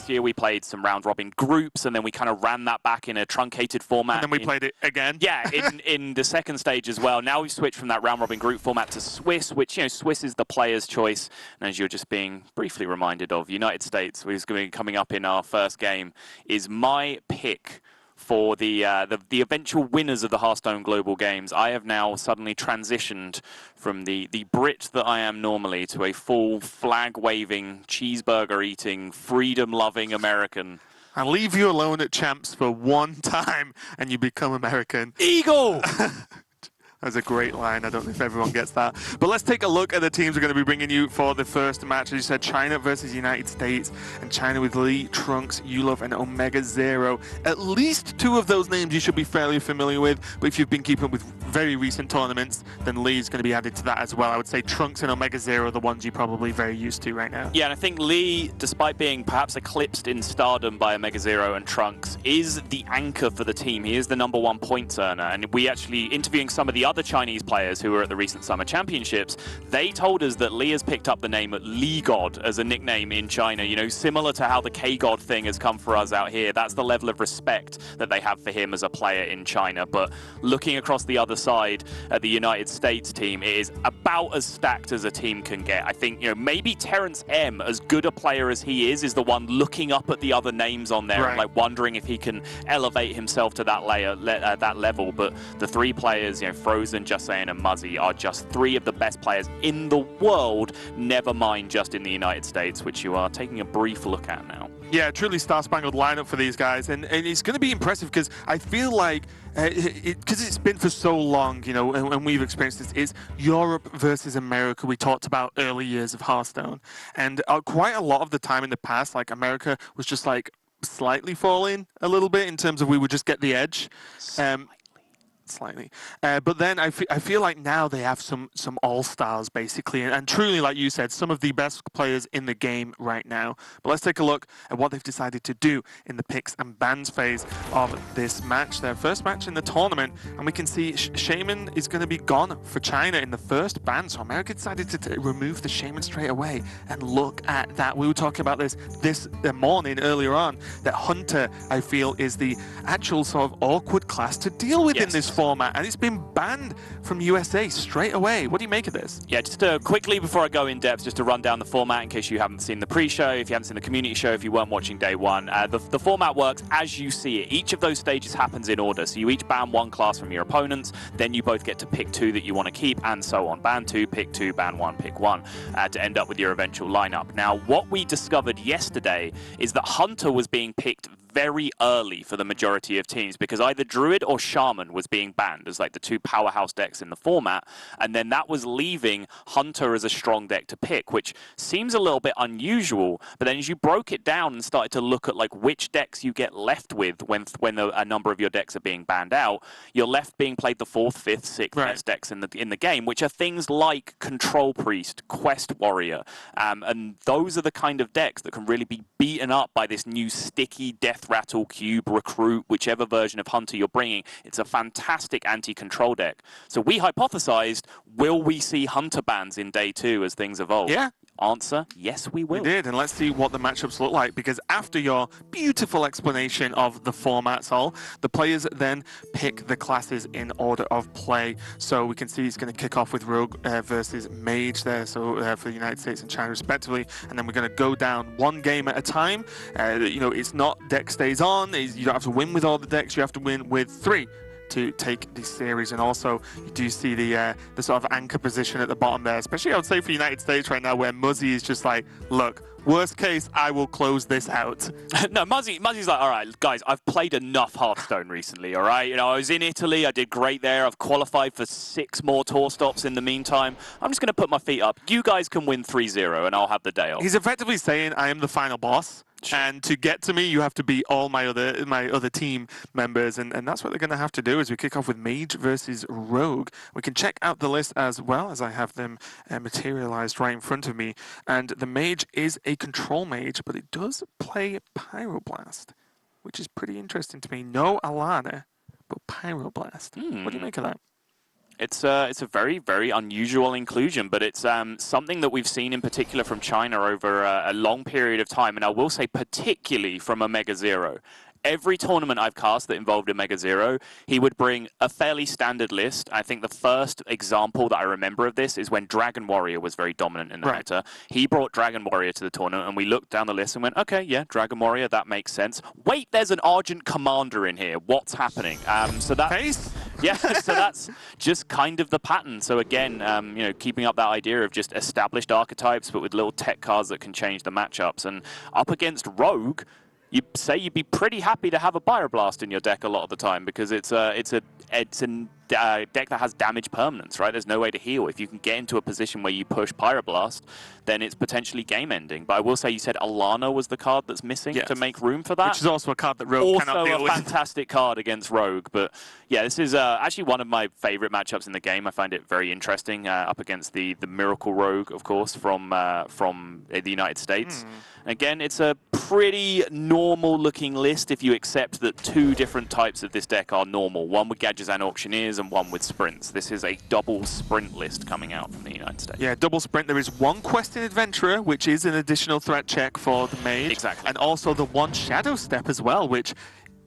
last year we played some round-robin groups, and then we kind of ran that back in a truncated format. And then we played it again. Yeah, in the second stage as well. Now we've switched from that round-robin group format to Swiss, which, you know, Swiss is the player's choice. And as you're just being briefly reminded of, United States, who's going to be coming up in our first game, is my pick for the eventual winners of the Hearthstone Global Games. I have now suddenly transitioned from the Brit that I am normally to a full flag-waving, cheeseburger-eating, freedom-loving American. I'll leave you alone at champs for one time, and you become American. Eagle! That's a great line. I don't know if everyone gets that. But let's take a look at the teams we're going to be bringing you for the first match. As you said, China versus United States, and China with Lee, Trunks, Yulov, and Omega Zero. At least two of those names you should be fairly familiar with, but if you've been keeping up with very recent tournaments, then Lee's going to be added to that as well. I would say Trunks and Omega Zero are the ones you're probably very used to right now. Yeah, and I think Lee, despite being perhaps eclipsed in stardom by Omega Zero and Trunks, is the anchor for the team. He is the #1 points earner, and we actually, interviewing some of the other Chinese players who were at the recent Summer Championships, they told us that Lee has picked up the name Lee God as a nickname in China, you know, similar to how the K-God thing has come for us out here. That's the level of respect that they have for him as a player in China. But looking across the other side at the United States team, it is about as stacked as a team can get. I think, you know, maybe Terrence M, as good a player as he is the one looking up at the other names on there, right, and like wondering if he can elevate himself to that that level. But the three players, you know, Frozen, Jussain, and Muzzy, are just three of the best players in the world, never mind just in the United States, which you are taking a brief look at now. Yeah, truly star-spangled lineup for these guys, and it's going to be impressive because I feel like, because it's been for so long, you know, and we've experienced this, is Europe versus America. We talked about early years of Hearthstone, and quite a lot of the time in the past, like, America was just like slightly falling a little bit in terms of we would just get the edge. Slightly. But then I feel like now they have some all-stars, basically, and truly, like you said, some of the best players in the game right now. But let's take a look at what they've decided to do in the picks and bans phase of this match, their first match in the tournament. And we can see Shaman is going to be gone for China in the first ban, so America decided to remove the Shaman straight away. And look at that. We were talking about this morning earlier on, that Hunter, I feel, is the actual sort of awkward class to deal with in this format, and it's been banned from USA straight away. What do you make of this? Yeah, just quickly before I go in depth, just to run down the format in case you haven't seen the pre-show, if you haven't seen the community show, if you weren't watching day one. The format works as you see it. Each of those stages happens in order. So you each ban one class from your opponents, then you both get to pick two that you want to keep, and so on. Ban two, pick two, ban one, pick one, to end up with your eventual lineup. Now, what we discovered yesterday is that Hunter was being picked very early for the majority of teams, because either Druid or Shaman was being banned as like the two powerhouse decks in the format, and then that was leaving Hunter as a strong deck to pick, which seems a little bit unusual. But then as you broke it down and started to look at like which decks you get left with when a number of your decks are being banned out, you're left being played the 4th, 5th, 6th best decks in the game, which are things like Control Priest, Quest Warrior, and those are the kind of decks that can really be beaten up by this new sticky Death Rattle, Cube, Recruit, whichever version of Hunter you're bringing. It's a fantastic anti-control deck. So we hypothesized, will we see Hunter bans in day 2 as things evolve? Yeah. Answer, yes, we will. We did, and let's see what the matchups look like, because after your beautiful explanation of the formats all, the players then pick the classes in order of play. So we can see he's going to kick off with Rogue versus Mage there, so for the United States and China respectively, and then we're going to go down one game at a time. You know, it's not deck stays on, you don't have to win with all the decks, you have to win with 3 to take this series. And also you do see the sort of anchor position at the bottom there, especially I would say for United States right now, where Muzzy is just like, look, worst case, I will close this out. No, Muzzy's like, all right, guys, I've played enough Hearthstone recently, all right? You know, I was in Italy, I did great there, I've qualified for 6 more tour stops in the meantime. I'm just going to put my feet up. You guys can win 3-0 and I'll have the day off. He's effectively saying, I am the final boss. Sure. And to get to me, you have to beat all my other team members, and that's what they're going to have to do as we kick off with Mage versus Rogue. We can check out the list as well, as I have them materialized right in front of me. And the Mage is a control mage, but it does play Pyroblast, which is pretty interesting to me. No Alana, but Pyroblast. What do you make of that? It's a very, very unusual inclusion, but it's something that we've seen in particular from China over a long period of time, and I will say particularly from Omega Zero. Every tournament I've cast that involved Omega Zero, he would bring a fairly standard list. I think the first example that I remember of this is when Dragon Warrior was very dominant in the meta. He brought Dragon Warrior to the tournament, and we looked down the list and went, okay, yeah, Dragon Warrior, that makes sense. Wait, there's an Argent Commander in here. What's happening? So that's yeah, so that's just kind of the pattern. So again, you know, keeping up that idea of just established archetypes, but with little tech cards that can change the matchups. And up against Rogue, you'd say you'd be pretty happy to have a Pyroblast in your deck a lot of the time because it's a deck that has damage permanence, right? There's no way to heal. If you can get into a position where you push Pyroblast, then it's potentially game-ending. But I will say you said Alana was the card that's missing to make room for that. Which is also a card that Rogue cannot deal with. Also a fantastic card against Rogue. But yeah, this is actually one of my favorite matchups in the game. I find it very interesting up against the Miracle Rogue, of course, from the United States. Again, it's a pretty normal-looking list if you accept that two different types of this deck are normal. One with Gadgets and Auctioneers and one with Sprints. This is a double Sprint list coming out from the United States. Yeah, double Sprint. There is one Questing Adventurer, which is an additional threat check for the Mage. Exactly. And also the one Shadow Step as well, which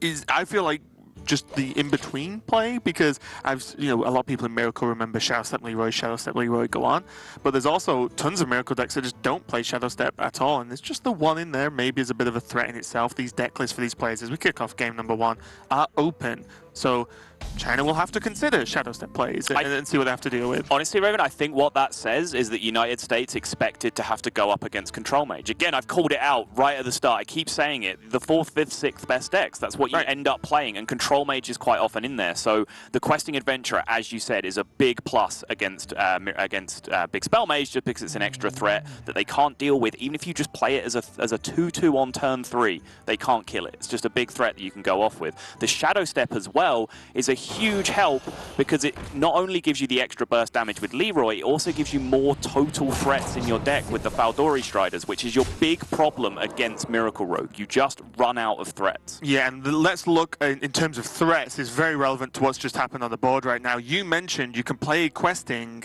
is, I feel like, just the in-between play, because a lot of people in Miracle remember Shadow Step Leroy go on, but there's also tons of Miracle decks that just don't play Shadow Step at all, and there's just the one in there maybe is a bit of a threat in itself. These deck lists for these players as we kick off game number 1 are open, so China will have to consider Shadow Step plays and see what they have to deal with. Honestly, Raven, I think what that says is that United States expected to have to go up against Control Mage. Again, I've called it out right at the start. I keep saying it. The 4th, 5th, 6th best decks. That's what you end up playing, and Control Mage is quite often in there. So the Questing Adventurer, as you said, is a big plus against Big Spell Mage, just because it's an extra threat that they can't deal with. Even if you just play it as a 2/2 on turn 3, they can't kill it. It's just a big threat that you can go off with. The Shadow Step as well is a huge help because it not only gives you the extra burst damage with Leroy, it also gives you more total threats in your deck with the Faldori Striders, which is your big problem against Miracle Rogue. You just run out of threats. Yeah, and let's look in terms of threats. Is very relevant to what's just happened on the board right now. You mentioned you can play Questing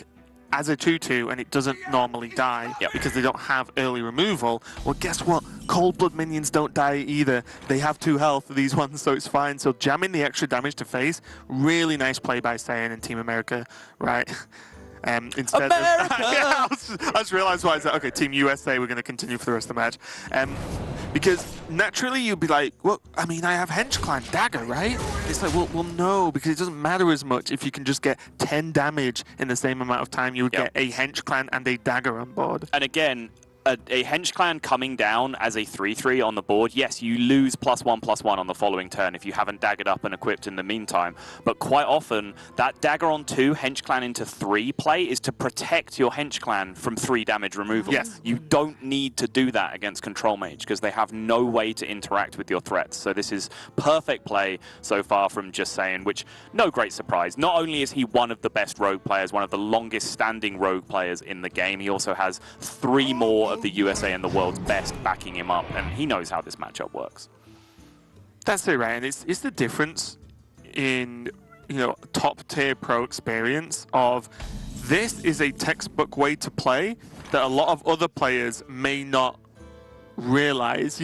as a 2/2 and it doesn't normally die because they don't have early removal. Well, guess what? Cold Blood minions don't die either. They have 2 health, these ones, so it's fine. So jamming the extra damage to face, really nice play by Saiyan and Team America, right? Instead America! I just realized why I said, okay, Team USA, we're going to continue for the rest of the match. Because naturally you'd be like, well, I mean, I have Hench Clan Dagger, right? It's like, well, no, because it doesn't matter as much if you can just get 10 damage in the same amount of time. You would get a Hench Clan and a Dagger on board. And again, a Hench Clan coming down as a 3/3 on the board, yes, you lose +1/+1 on the following turn if you haven't daggered up and equipped in the meantime. But quite often, that dagger on 2, Hench Clan into 3 play is to protect your Hench Clan from 3 damage removal. Yes. You don't need to do that against Control Mage because they have no way to interact with your threats. So this is perfect play so far from Just Saying, which, no great surprise. Not only is he one of the best Rogue players, one of the longest standing Rogue players in the game, he also has 3 more of the USA and the world's best backing him up, and he knows how this matchup works. That's it, right? And it's the difference in, top tier pro experience of this is a textbook way to play that a lot of other players may not realize.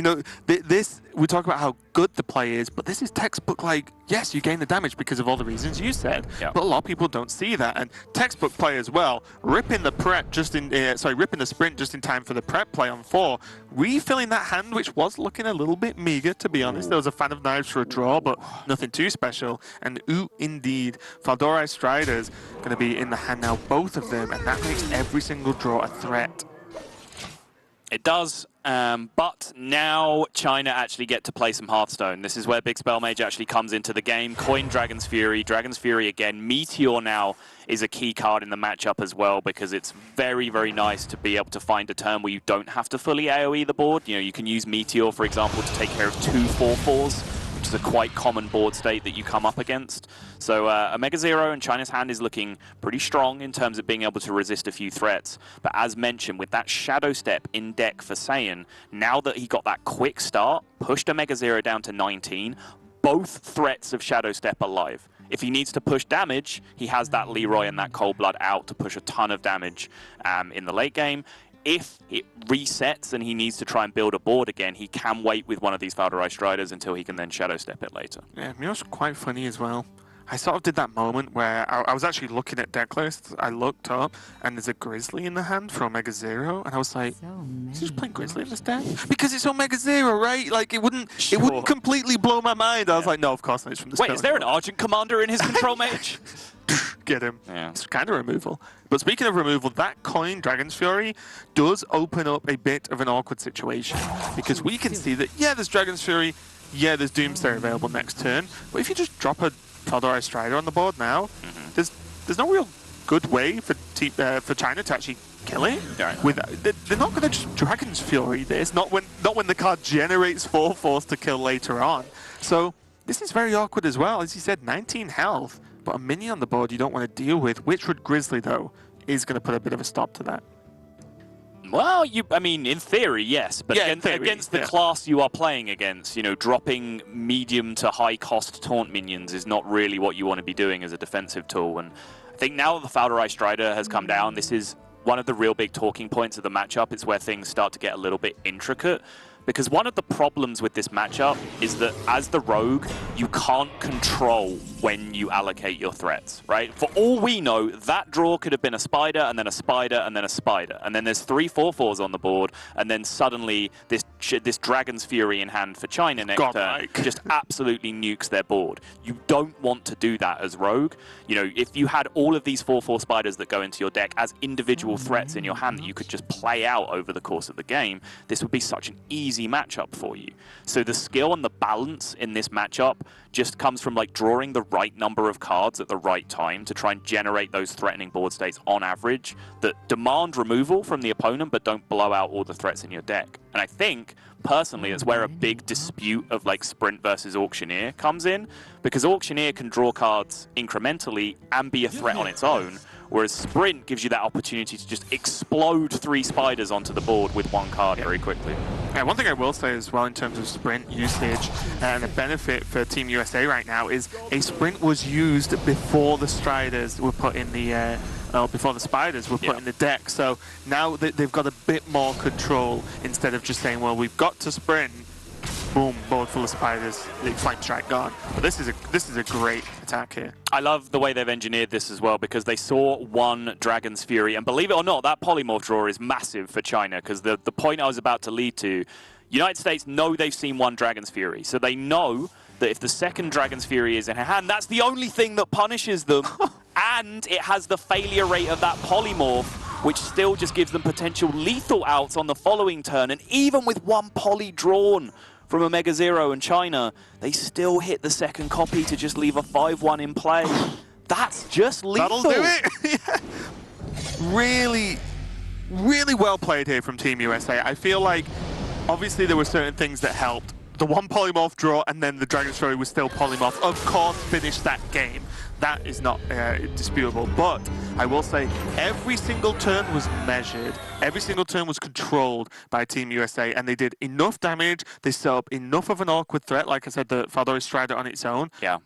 This, we talk about how good the play is, but this is textbook, like, yes, you gain the damage because of all the reasons you said, but a lot of people don't see that. And textbook play as well, ripping the sprint just in time for the prep play on 4, refilling that hand, which was looking a little bit meager, to be honest. There was a Fan of Knives for a draw, but nothing too special. And indeed, Faldori Striders going to be in the hand now, both of them, and that makes every single draw a threat. It does, but now China actually get to play some Hearthstone. This is where Big Spell Mage actually comes into the game. Coin Dragon's Fury. Dragon's Fury again. Meteor now is a key card in the matchup as well because it's very, very nice to be able to find a turn where you don't have to fully AoE the board. You can use Meteor, for example, to take care of 2 4/4s, which is a quite common board state that you come up against. So Omega Zero and China's hand is looking pretty strong in terms of being able to resist a few threats. But as mentioned, with that Shadow Step in deck for Saiyan, now that he got that quick start, pushed Omega Zero down to 19, both threats of Shadow Step are live. If he needs to push damage, he has that Leroy and that Cold Blood out to push a ton of damage in the late game. If it resets and he needs to try and build a board again, he can wait with one of these Valkyrie Striders until he can then Shadow Step it later. Yeah, Miro's quite funny as well. I sort of did that moment where I was actually looking at deck lists. I looked up, and there's a Grizzly in the hand for Omega Zero, and I was like, is he just playing Grizzly in this deck? Because it's Omega Zero, right? Like, it wouldn't completely blow my mind. I was like, no, of course not. It's from the Wait, is there an Argent Commander in his control mage? Get him. Yeah. It's kind of removal. But speaking of removal, that coin, Dragon's Fury, does open up a bit of an awkward situation. Because we can see that, yeah, there's Dragon's Fury, yeah, there's Doomsday available next turn, but if you just drop a Valkyrie Strider on the board now, there's no real good way for China to actually kill it. Right. They're not going to just Dragon's Fury this, not when the card generates 4 force to kill later on. So this is very awkward as well. As you said, 19 health, but a minion on the board you don't want to deal with. Witchwood Grizzly, though, is going to put a bit of a stop to that. Well, I mean, in theory, yes, but yeah, against the class you are playing against, you know, dropping medium to high cost taunt minions is not really what you want to be doing as a defensive tool. And I think now that the Valkyrie Strider has come down, this is one of the real big talking points of the matchup. It's where things start to get a little bit intricate. Because one of the problems with this matchup is that as the rogue, you can't control when you allocate your threats, right? For all we know, that draw could have been a spider, and then a spider, and then a spider. And then there's 3 4/4s on the board, and then suddenly this Dragon's Fury in hand for China next turn just absolutely nukes their board. You don't want to do that as rogue. You know, if you had all of these 4/4 spiders that go into your deck as individual threats in your hand that you could just play out over the course of the game, this would be such an easy matchup for you. So the skill and the balance in this matchup just comes from like drawing the right number of cards at the right time to try and generate those threatening board states on average that demand removal from the opponent but don't blow out all the threats in your deck. And I think personally it's where a big dispute of like Sprint versus Auctioneer comes in, because Auctioneer can draw cards incrementally and be a threat on its own, whereas Sprint gives you that opportunity to just explode 3 spiders onto the board with 1 card very quickly. Yeah, one thing I will say as well in terms of Sprint usage and a benefit for Team USA right now is a Sprint was used before the Striders were put in the before the spiders were put in the deck. So now they've got a bit more control instead of just saying, well, we've got to sprint, boom, board full of spiders, the flame strike gone. But this is a great attack here. I love the way they've engineered this as well, because they saw 1 Dragon's Fury, and believe it or not, that polymorph draw is massive for China, because the point I was about to lead to, United States know they've seen 1 Dragon's Fury, so they know that if the second Dragon's Fury is in her hand, that's the only thing that punishes them, and it has the failure rate of that polymorph, which still just gives them potential lethal outs on the following turn. And even with 1 poly drawn from Omega Zero and China, they still hit the second copy to just leave a 5-1 in play. That's just lethal. That'll do it. Yeah. Really, really well played here from Team USA. I feel like, obviously, there were certain things that helped. The 1 polymorph draw and then the Dragon's Fury was still polymorph. Of course, finished that game. That is not disputable. But I will say every single turn was measured. Every single turn was controlled by Team USA, and they did enough damage. They set up enough of an awkward threat. Like I said, the Valkyrie Strider on its own. Yeah.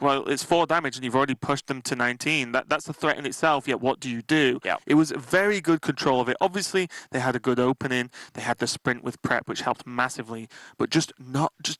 Well, it's 4 damage, and you've already pushed them to 19. That's a threat in itself, yet what do you do? Yeah. It was very good control of it. Obviously, they had a good opening. They had the sprint with prep, which helped massively. But just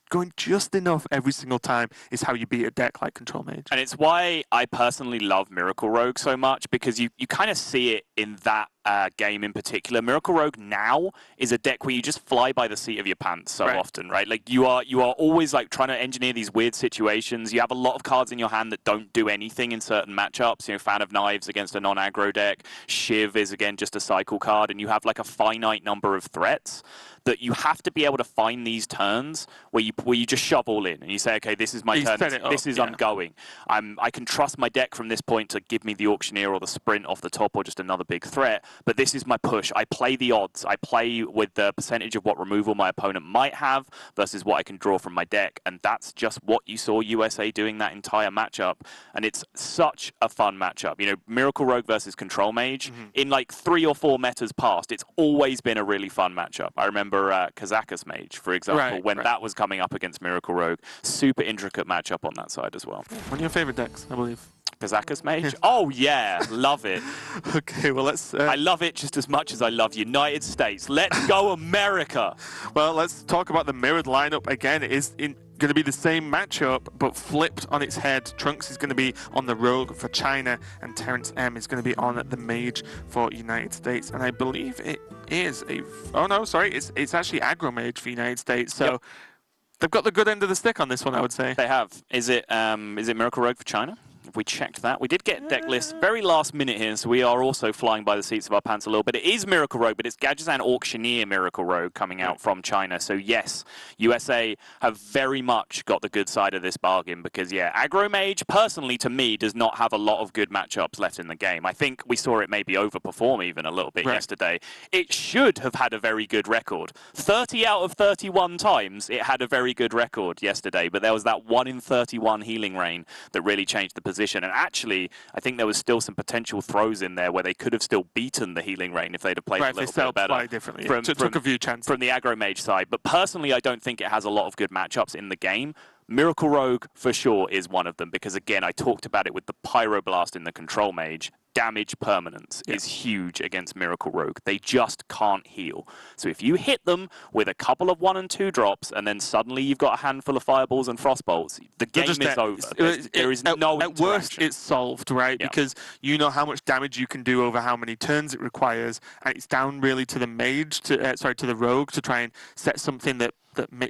going just enough every single time is how you beat a deck like Control Mage. And it's why I personally love Miracle Rogue so much, because you kind of see it in that game in particular. Miracle Rogue now is a deck where you just fly by the seat of your pants so often, right? Like you are always like trying to engineer these weird situations. You have a lot of cards in your hand that don't do anything in certain matchups. You know, Fan of Knives against a non-aggro deck. Shiv is again just a cycle card, and you have like a finite number of threats that you have to be able to find these turns where you just shove all in and you say, okay, this is my turn. This is I'm going. I can trust my deck from this point to give me the Auctioneer or the Sprint off the top or just another big threat. but this is my push. I play the odds. I play with the percentage of what removal my opponent might have versus what I can draw from my deck, and that's just what you saw USA doing that entire matchup, and it's such a fun matchup. You know, Miracle Rogue versus Control Mage, in like 3 or 4 metas past, it's always been a really fun matchup. I remember Kazakus Mage, for example, when that was coming up against Miracle Rogue. Super intricate matchup on that side as well. One of your favorite decks, I believe. Kazakus Mage? Oh, yeah. Love it. Okay, well, let's... I love it just as much as I love United States. Let's go, America! Well, let's talk about the mirrored lineup again. It is going to be the same matchup, but flipped on its head. Trunks is going to be on the Rogue for China, and Terrence M is going to be on the Mage for United States. And I believe it is a... Oh, no, sorry. It's actually Aggro Mage for United States, so... They've got the good end of the stick on this one, I would say. They have. Is it Miracle Rogue for China? Have we checked that? We did get deck lists very last minute here, so we are also flying by the seats of our pants a little bit. It is Miracle Rogue, but it's Gadgetzan Auctioneer Miracle Rogue coming out from China. So yes, USA have very much got the good side of this bargain because, yeah, Aggro Mage, personally, to me, does not have a lot of good matchups left in the game. I think we saw it maybe overperform even a little bit yesterday. It should have had a very good record. 30 out of 31 times, it had a very good record yesterday, but there was that 1 in 31 healing rain that really changed the position. And actually, I think there was still some potential throws in there where they could have still beaten the healing rain if they'd have played a little bit better. Differently. Took a few chances from the Aggro Mage side. But personally, I don't think it has a lot of good matchups in the game. Miracle Rogue, for sure, is one of them because, again, I talked about it with the Pyroblast in the Control Mage. Damage permanence is huge against Miracle Rogue. They just can't heal. So if you hit them with a couple of 1 and 2 drops and then suddenly you've got a handful of Fireballs and Frostbolts, the game is over. There is no At worst, it's solved, right? Yeah. Because you know how much damage you can do over how many turns it requires, and it's down really to the Mage, to the Rogue, to try and set something that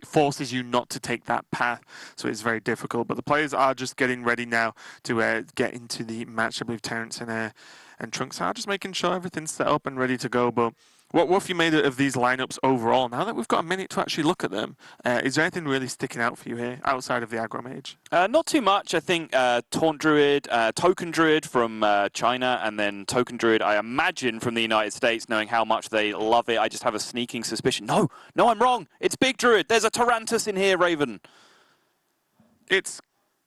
forces you not to take that path. So it's very difficult. But the players are just getting ready now to get into the match. I believe Terrence and Trunks are just making sure everything's set up and ready to go. But what have you made of these lineups overall? Now that we've got a minute to actually look at them, is there anything really sticking out for you here outside of the Aggro Mage? Not too much. I think Taunt Druid, Token Druid from China, and then Token Druid, I imagine, from the United States, knowing how much they love it. I just have a sneaking suspicion. No, I'm wrong. It's Big Druid. There's a Tarantus in here, Raven. It's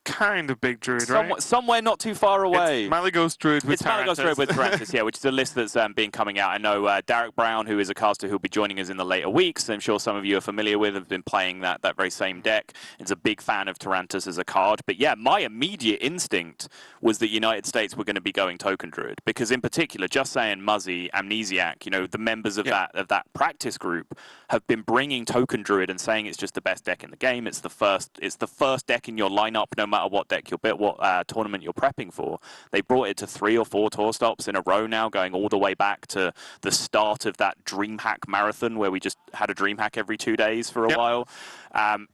kind of Big Druid, right? Somewhere not too far away. It's Malygos Druid with Tarantus. It's Malygos Druid with Tarantus, yeah, which is a list that's been coming out. I know Derek Brown, who is a caster who'll be joining us in the later weeks, I'm sure some of you are familiar with, have been playing that very same deck. He's a big fan of Tarantus as a card. But yeah, my immediate instinct was that United States were going to be going Token Druid, because in particular, just saying Muzzy, Amnesiac, you know, the members of that practice group have been bringing Token Druid and saying it's just the best deck in the game. It's the first deck in your lineup, no matter what deck what tournament you're prepping for. They brought it to 3 or 4 tour stops in a row now, going all the way back to the start of that DreamHack marathon where we just had a DreamHack every 2 days for a while.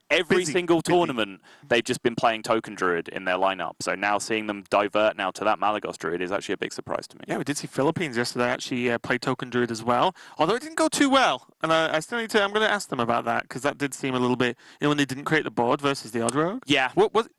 Every single tournament, they've just been playing Token Druid in their lineup. So now seeing them divert now to that Malygos Druid is actually a big surprise to me. Yeah, we did see Philippines yesterday actually play Token Druid as well, although it didn't go too well. And I still need to, I'm going to ask them about that, because that did seem a little bit, you know, when they didn't create the board versus the Odd Rogue. Yeah.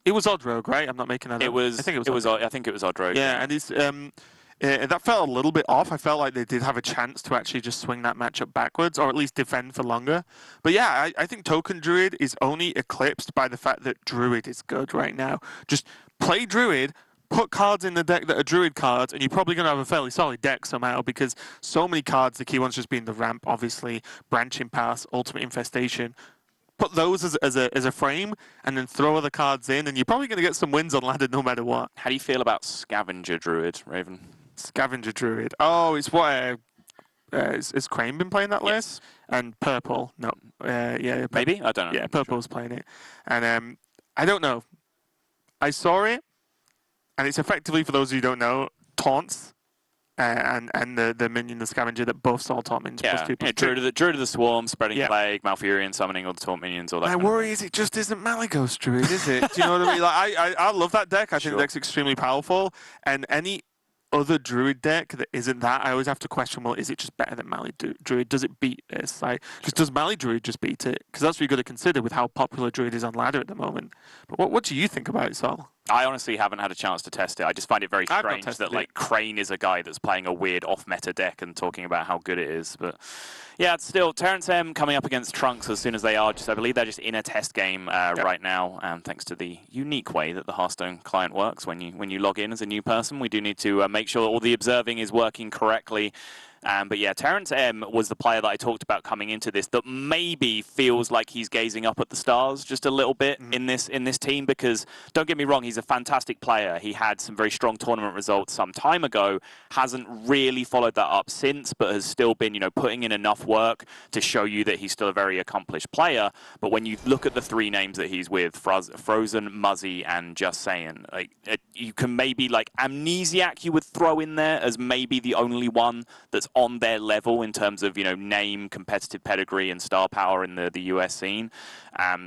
It was Odd Rogue, right? I'm not making that up. I think it was Odd Rogue. Yeah, and it's... that felt a little bit off. I felt like they did have a chance to actually just swing that matchup backwards, or at least defend for longer. But yeah, I think Token Druid is only eclipsed by the fact that Druid is good right now. Just play Druid, put cards in the deck that are Druid cards, and you're probably going to have a fairly solid deck somehow, because so many cards, the key ones just being the Ramp, obviously, Branching Pass, Ultimate Infestation. Put those as a frame, and then throw other cards in, and you're probably going to get some wins on ladder no matter what. How do you feel about Scavenger Druid, Raven? Scavenger Druid. Oh, it's what... Has Crane been playing that list? And Purple. No. Yeah. Maybe? I don't know. Yeah, Purple's playing it. And I don't know. I saw it, and it's effectively, for those of you who don't know, taunts. And the minion, the Scavenger, that buffs all taunt minions. Yeah, Druid of the Swarm, Spreading Plague, Malfurion, summoning all the taunt minions, all that. My worry is it just isn't Malygos Druid, is it? Do you know what I mean? Like, I love that deck. I think the deck's extremely powerful. And any other Druid deck that isn't that, I always have to question, well, is it just better than Mali Druid? Does it beat this? Like, does Mali Druid just beat it? Because that's what you've got to consider with how popular Druid is on ladder at the moment. But what do you think about it, Sol? I honestly haven't had a chance to test it. I just find it very strange that like Crane is a guy that's playing a weird off-meta deck and talking about how good it is. But yeah, it's still Terrence M coming up against Trunks as soon as they are. I believe they're just in a test game right now, thanks to the unique way that the Hearthstone client works. When you log in as a new person, we do need to make sure all the observing is working correctly. But yeah, Terrence M was the player that I talked about coming into this that maybe feels like he's gazing up at the stars just a little bit in this team, because don't get me wrong, he's a fantastic player. He had some very strong tournament results some time ago, hasn't really followed that up since, but has still been, you know, putting in enough work to show you that he's still a very accomplished player. But when you look at the three names that he's with, Frozen, Muzzy, and Just Saying, like you can maybe like Amnesiac you would throw in there as maybe the only one that's on their level in terms of, you know, name, competitive pedigree, and star power in the US scene.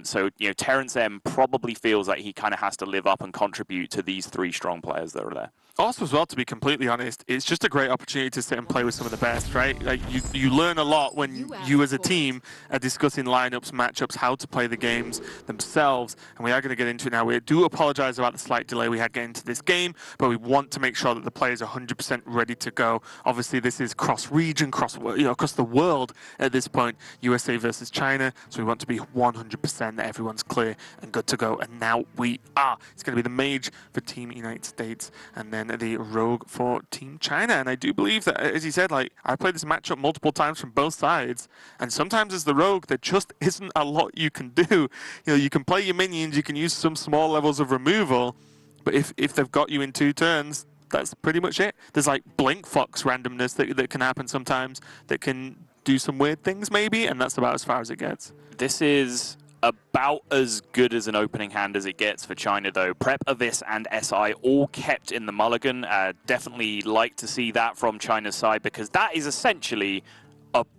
So, you know, Terrence M probably feels like he kind of has to live up and contribute to these three strong players that are there. Also, as well, to be completely honest, it's just a great opportunity to sit and play with some of the best, right? Like you learn a lot when you as a team are discussing lineups, matchups, how to play the games themselves. And we are going to get into it now. We do apologize about the slight delay we had getting into this game, but we want to make sure that the players are 100% ready to go. Obviously, this is cross-region, across the world at this point, USA versus China. So we want to be 100% that everyone's clear and good to go. And now we are. It's going to be the Mage for Team United States, and then the Rogue for Team China. And I do believe that, as you said, like I played this matchup multiple times from both sides, and sometimes as the Rogue there just isn't a lot you can do. You know, you can play your minions, you can use some small levels of removal, but if they've got you in 2 turns, that's pretty much it. There's like Blink Fox randomness that can happen sometimes that can do some weird things maybe, and that's about as far as it gets. This is about as good as an opening hand as it gets for China, though. Prep, Abyss, and SI all kept in the mulligan. Definitely like to see that from China's side, because that is essentially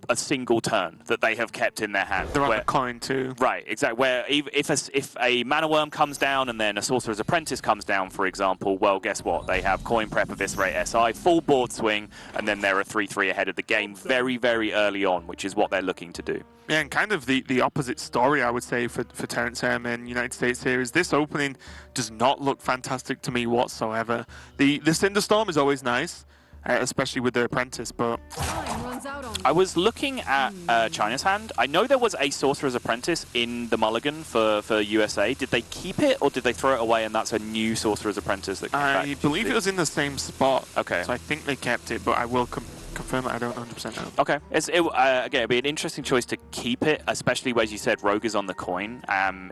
a single turn that they have kept in their hand. They're on the coin too. Right, exactly. Where if a Mana Worm comes down and then a Sorcerer's Apprentice comes down, for example, well, guess what? They have coin, prep, eviscerate, SI, full board swing, and then they're a 3-3 ahead of the game very, very early on, which is what they're looking to do. Yeah, and kind of the opposite story, I would say, for Terrence M and United States here is this opening does not look fantastic to me whatsoever. The Cinderstorm is always nice, especially with the Apprentice, but I was looking at China's hand. I know there was a Sorcerer's Apprentice in the mulligan for USA. Did they keep it, or did they throw it away and that's a new Sorcerer's Apprentice that came back? I believe it was in the same spot. Okay. So I think they kept it, but I will confirm that I don't 100% know. Okay. Again, it'd be an interesting choice to keep it, especially as you said, Rogue is on the coin.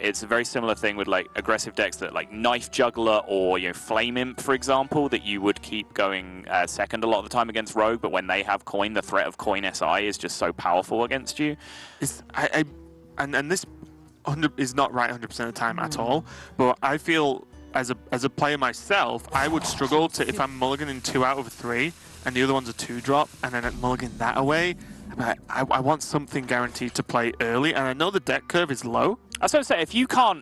It's a very similar thing with like aggressive decks that like Knife Juggler or Flame Imp, for example, that you would keep going second a lot of the time against Rogue, but when they have coin, the threat of coin SI is just so powerful against you. And this is not right 100% of the time at all, but I feel as a player myself, I would struggle to, if I'm mulliganing 2 out of 3, and the other one's a 2-drop, and then mulligan that away. I want something guaranteed to play early, and I know the deck curve is low. That's what I'm saying.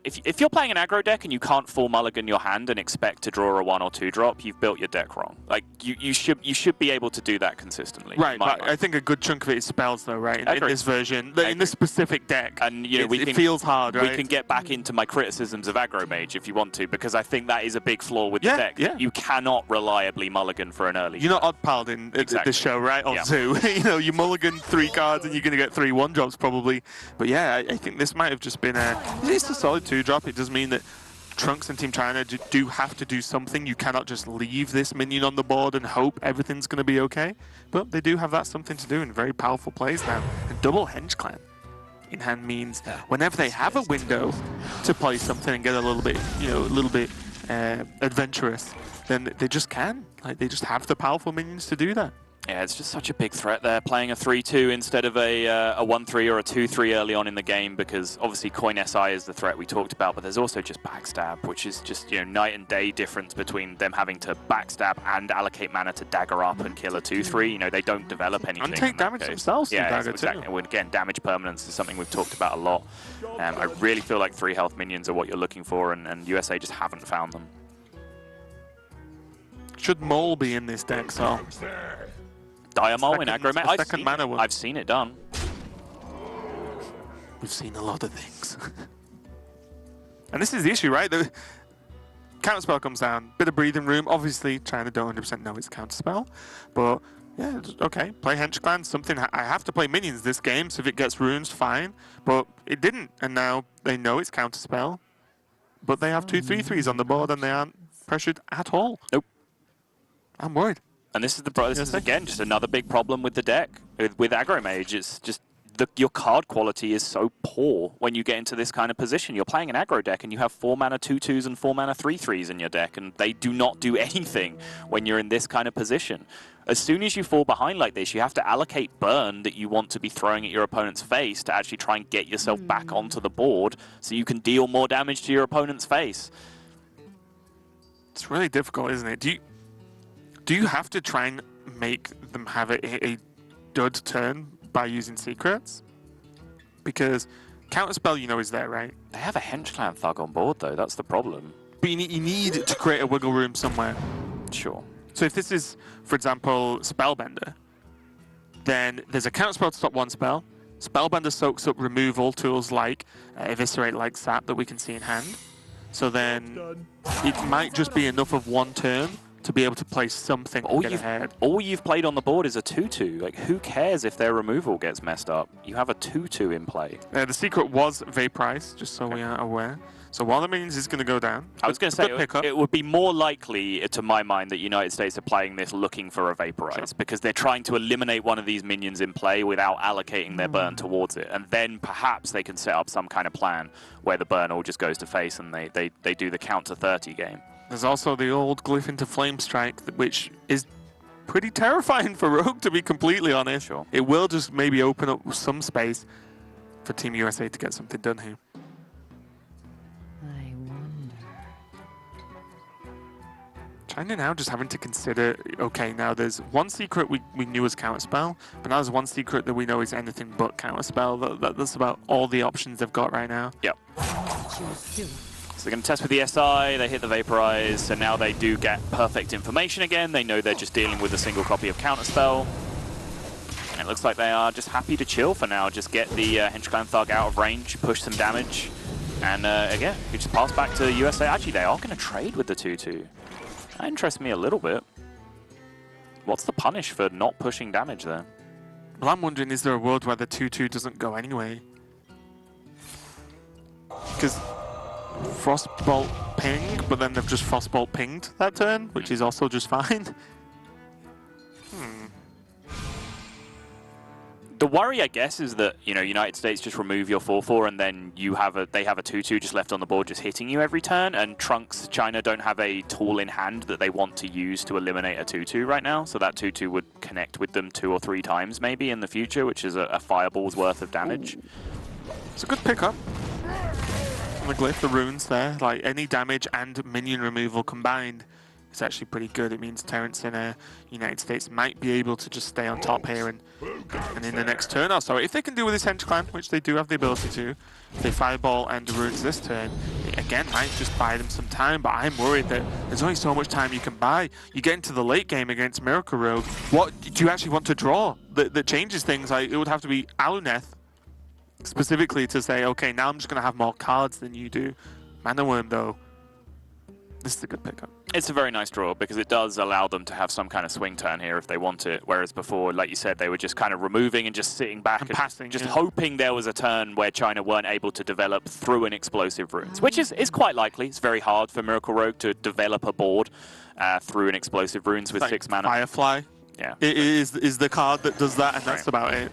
If you're playing an aggro deck and you can't full mulligan your hand and expect to draw a 1 or 2 drop, you've built your deck wrong. Like you should be able to do that consistently. Right, but I think a good chunk of it is spells, though, right? In this version, in this specific deck, and it feels hard. Right? We can get back into my criticisms of aggro mage if you want to, because I think that is a big flaw with the deck. Yeah. You cannot reliably mulligan for an early. You're not odd-palled in this show, right? On Zoo, you mulligan 3 cards and you're going to get 3 1-drops probably. But yeah, I think this might have just been it's a solid 2-drop. It does mean that Trunks and Team China do have to do something. You cannot just leave this minion on the board and hope everything's going to be okay. But they do have that something to do in very powerful plays now. And double Henge Clan in hand means whenever they have a window to play something and get a little bit, adventurous, then they just can. Like they just have the powerful minions to do that. Yeah, it's just such a big threat there, playing a 3-2 instead of a 1-3 or a 2-3 early on in the game, because obviously coin SI is the threat we talked about, but there's also just backstab, which is just night and day difference between them having to backstab and allocate mana to dagger up and kill a 2-3. They don't develop anything. And take damage themselves. Yeah, exactly. And again, damage permanence is something we've talked about a lot. I really feel like 3 health minions are what you're looking for, and USA just haven't found them. Should Mole be in this deck, so... Diamol in aggro mate. I've seen it done. We've seen a lot of things. And this is the issue, right? Counterspell comes down, bit of breathing room. Obviously, China don't 100% know it's a counterspell, but yeah, okay, play Hench Clan, something. I have to play minions this game, so if it gets runes, fine. But it didn't, and now they know it's counterspell, but they have 2 3/3s on the board, and they aren't pressured at all. Nope. I'm worried. And this is again just another big problem with the deck with aggro mage. It's just your card quality is so poor when you get into this kind of position. You're playing an aggro deck and you have 4 mana 2/2s and 4 mana 3/3s in your deck, and they do not do anything when you're in this kind of position. As soon as you fall behind like this, you have to allocate burn that you want to be throwing at your opponent's face to actually try and get yourself back onto the board so you can deal more damage to your opponent's face. It's really difficult, isn't it? Do you have to try and make them have a dud turn by using secrets? Because counterspell, you know, is there, right? They have a Hench Clan Thug on board, though. That's the problem. But you need to create a wiggle room somewhere. Sure. So if this is, for example, Spellbender, then there's a counterspell to stop one spell. Spellbender soaks up removal tools like Eviscerate, like Sap, that we can see in hand. So then it might just be enough of one turn to be able to play something to get ahead. All you've played on the board is a 2/2. Like, who cares if their removal gets messed up? You have a 2/2 in play. The secret was Vaporize, just so we are aware. So one of the minions is going to go down. I was going to say, it would be more likely, to my mind, that United States are playing this looking for a Vaporize, because they're trying to eliminate one of these minions in play without allocating their burn towards it. And then perhaps they can set up some kind of plan where the burn all just goes to face and they do the counter 30 game. There's also the old Glyph into Flame Strike, which is pretty terrifying for Rogue, to be completely honest. Sure. It will just maybe open up some space for Team USA to get something done here. I wonder. China now just having to consider, okay, now there's one secret we knew was Counterspell, but now there's one secret that we know is anything but Counterspell. That's about all the options they've got right now. Yep. So they're going to test with the SI, they hit the Vaporize, so now they do get perfect information again. They know they're just dealing with a single copy of Counterspell. And it looks like they are just happy to chill for now, just get the Hench Clan Thug out of range, push some damage, and again, you just pass back to USA. Actually, they are going to trade with the 2/2. That interests me a little bit. What's the punish for not pushing damage there? Well, I'm wondering, is there a world where the 2/2 doesn't go anyway? Because Frostbolt ping, but then they've just Frostbolt pinged that turn, which is also just fine. The worry, I guess, is that, you know, United States just remove your 4/4 and then they have a 2/2 just left on the board just hitting you every turn, and Trunks, China don't have a tool in hand that they want to use to eliminate a 2/2 right now, so that 2/2 would connect with them 2 or 3 times maybe in the future, which is a fireball's worth of damage. It's a good pickup. The Glyph, the runes there, like any damage and minion removal combined, it's actually pretty good. It means Terrence and United States might be able to just stay on top here and in the next turn or so. If they can do with this Hench Clan, which they do have the ability to, if they fireball and runes this turn, it again might just buy them some time, but I'm worried that there's only so much time you can buy. You get into the late game against Miracle Rogue, what do you actually want to draw that changes things? Like, it would have to be Aluneth specifically to say, okay, now I'm just going to have more cards than you do. Mana Worm, though, this is a good pickup. It's a very nice draw because it does allow them to have some kind of swing turn here if they want it, whereas before, like you said, they were just kind of removing and just sitting back and passing, just hoping there was a turn where China weren't able to develop through an explosive runes, which is quite likely. It's very hard for Miracle Rogue to develop a board through an explosive runes with like 6 mana. Firefly. Yeah. It is the card that does that, and that's about it.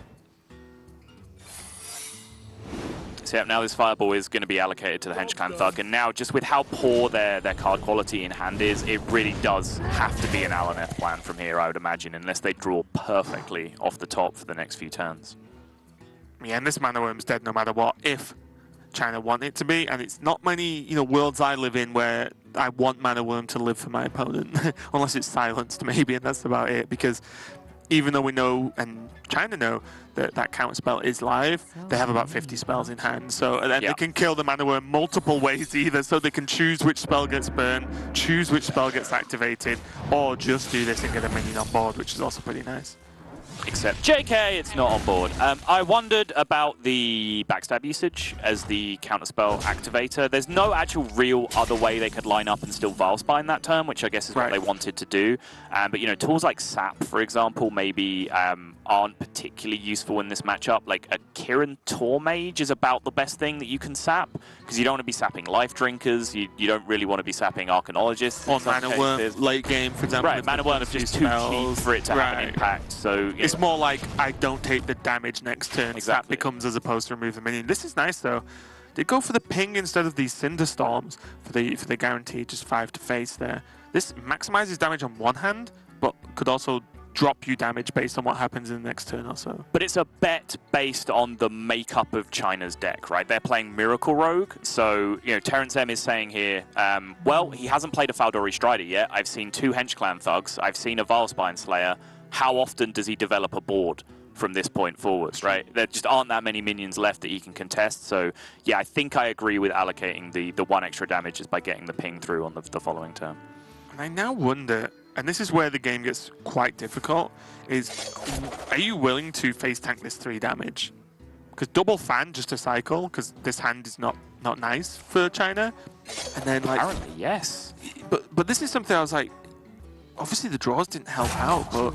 So yeah, now this Fireball is going to be allocated to the Hench Clan Thug, and now just with how poor their card quality in hand is, it really does have to be an Alaneth plan from here, I would imagine, unless they draw perfectly off the top for the next few turns. Yeah, and this Mana Worm's dead no matter what, if China want it to be, and it's not many worlds I live in where I want Mana Worm to live for my opponent, unless it's silenced maybe, and that's about it, because even though we know, and China know, that counterspell is live, they have about 50 spells in hand, so and they can kill the Mana Worm multiple ways either, so they can choose which spell gets burned, choose which spell gets activated, or just do this and get a minion on board, which is also pretty nice. Except JK, it's not on board. I wondered about the backstab usage as the counterspell activator. There's no actual real other way they could line up and still Vilespine that turn, which I guess is what they wanted to do. But, you know, tools like Sap, for example, maybe aren't particularly useful in this matchup. Like a Kirin Tormage is about the best thing that you can sap, because you don't want to be sapping Life Drinkers, you don't really want to be sapping Arcanologists. Or Mana Worm, late game, for example. Right, Mana Worm is just too cheap for it to have an impact. So it's more like, I don't take the damage next turn. That becomes as opposed to remove the minion. This is nice though. They go for the ping instead of these Cinder Storms for the guaranteed just 5 to face there. This maximizes damage on one hand, but could also drop you damage based on what happens in the next turn or so. But it's a bet based on the makeup of China's deck, right? They're playing Miracle Rogue, so, you know, Terrence M is saying here, well, he hasn't played a Faldori Strider yet. I've seen 2 Hench Clan Thugs. I've seen a Vilespine Slayer. How often does he develop a board from this point forwards, right? There just aren't that many minions left that he can contest. So, yeah, I think I agree with allocating the 1 extra damage just by getting the ping through on the following turn. And I now wonder, and this is where the game gets quite difficult, is are you willing to face tank this 3 damage? Because double fan just to cycle, because this hand is not nice for China. And then like... Apparently, yes. But this is something I was like, obviously the draws didn't help out, but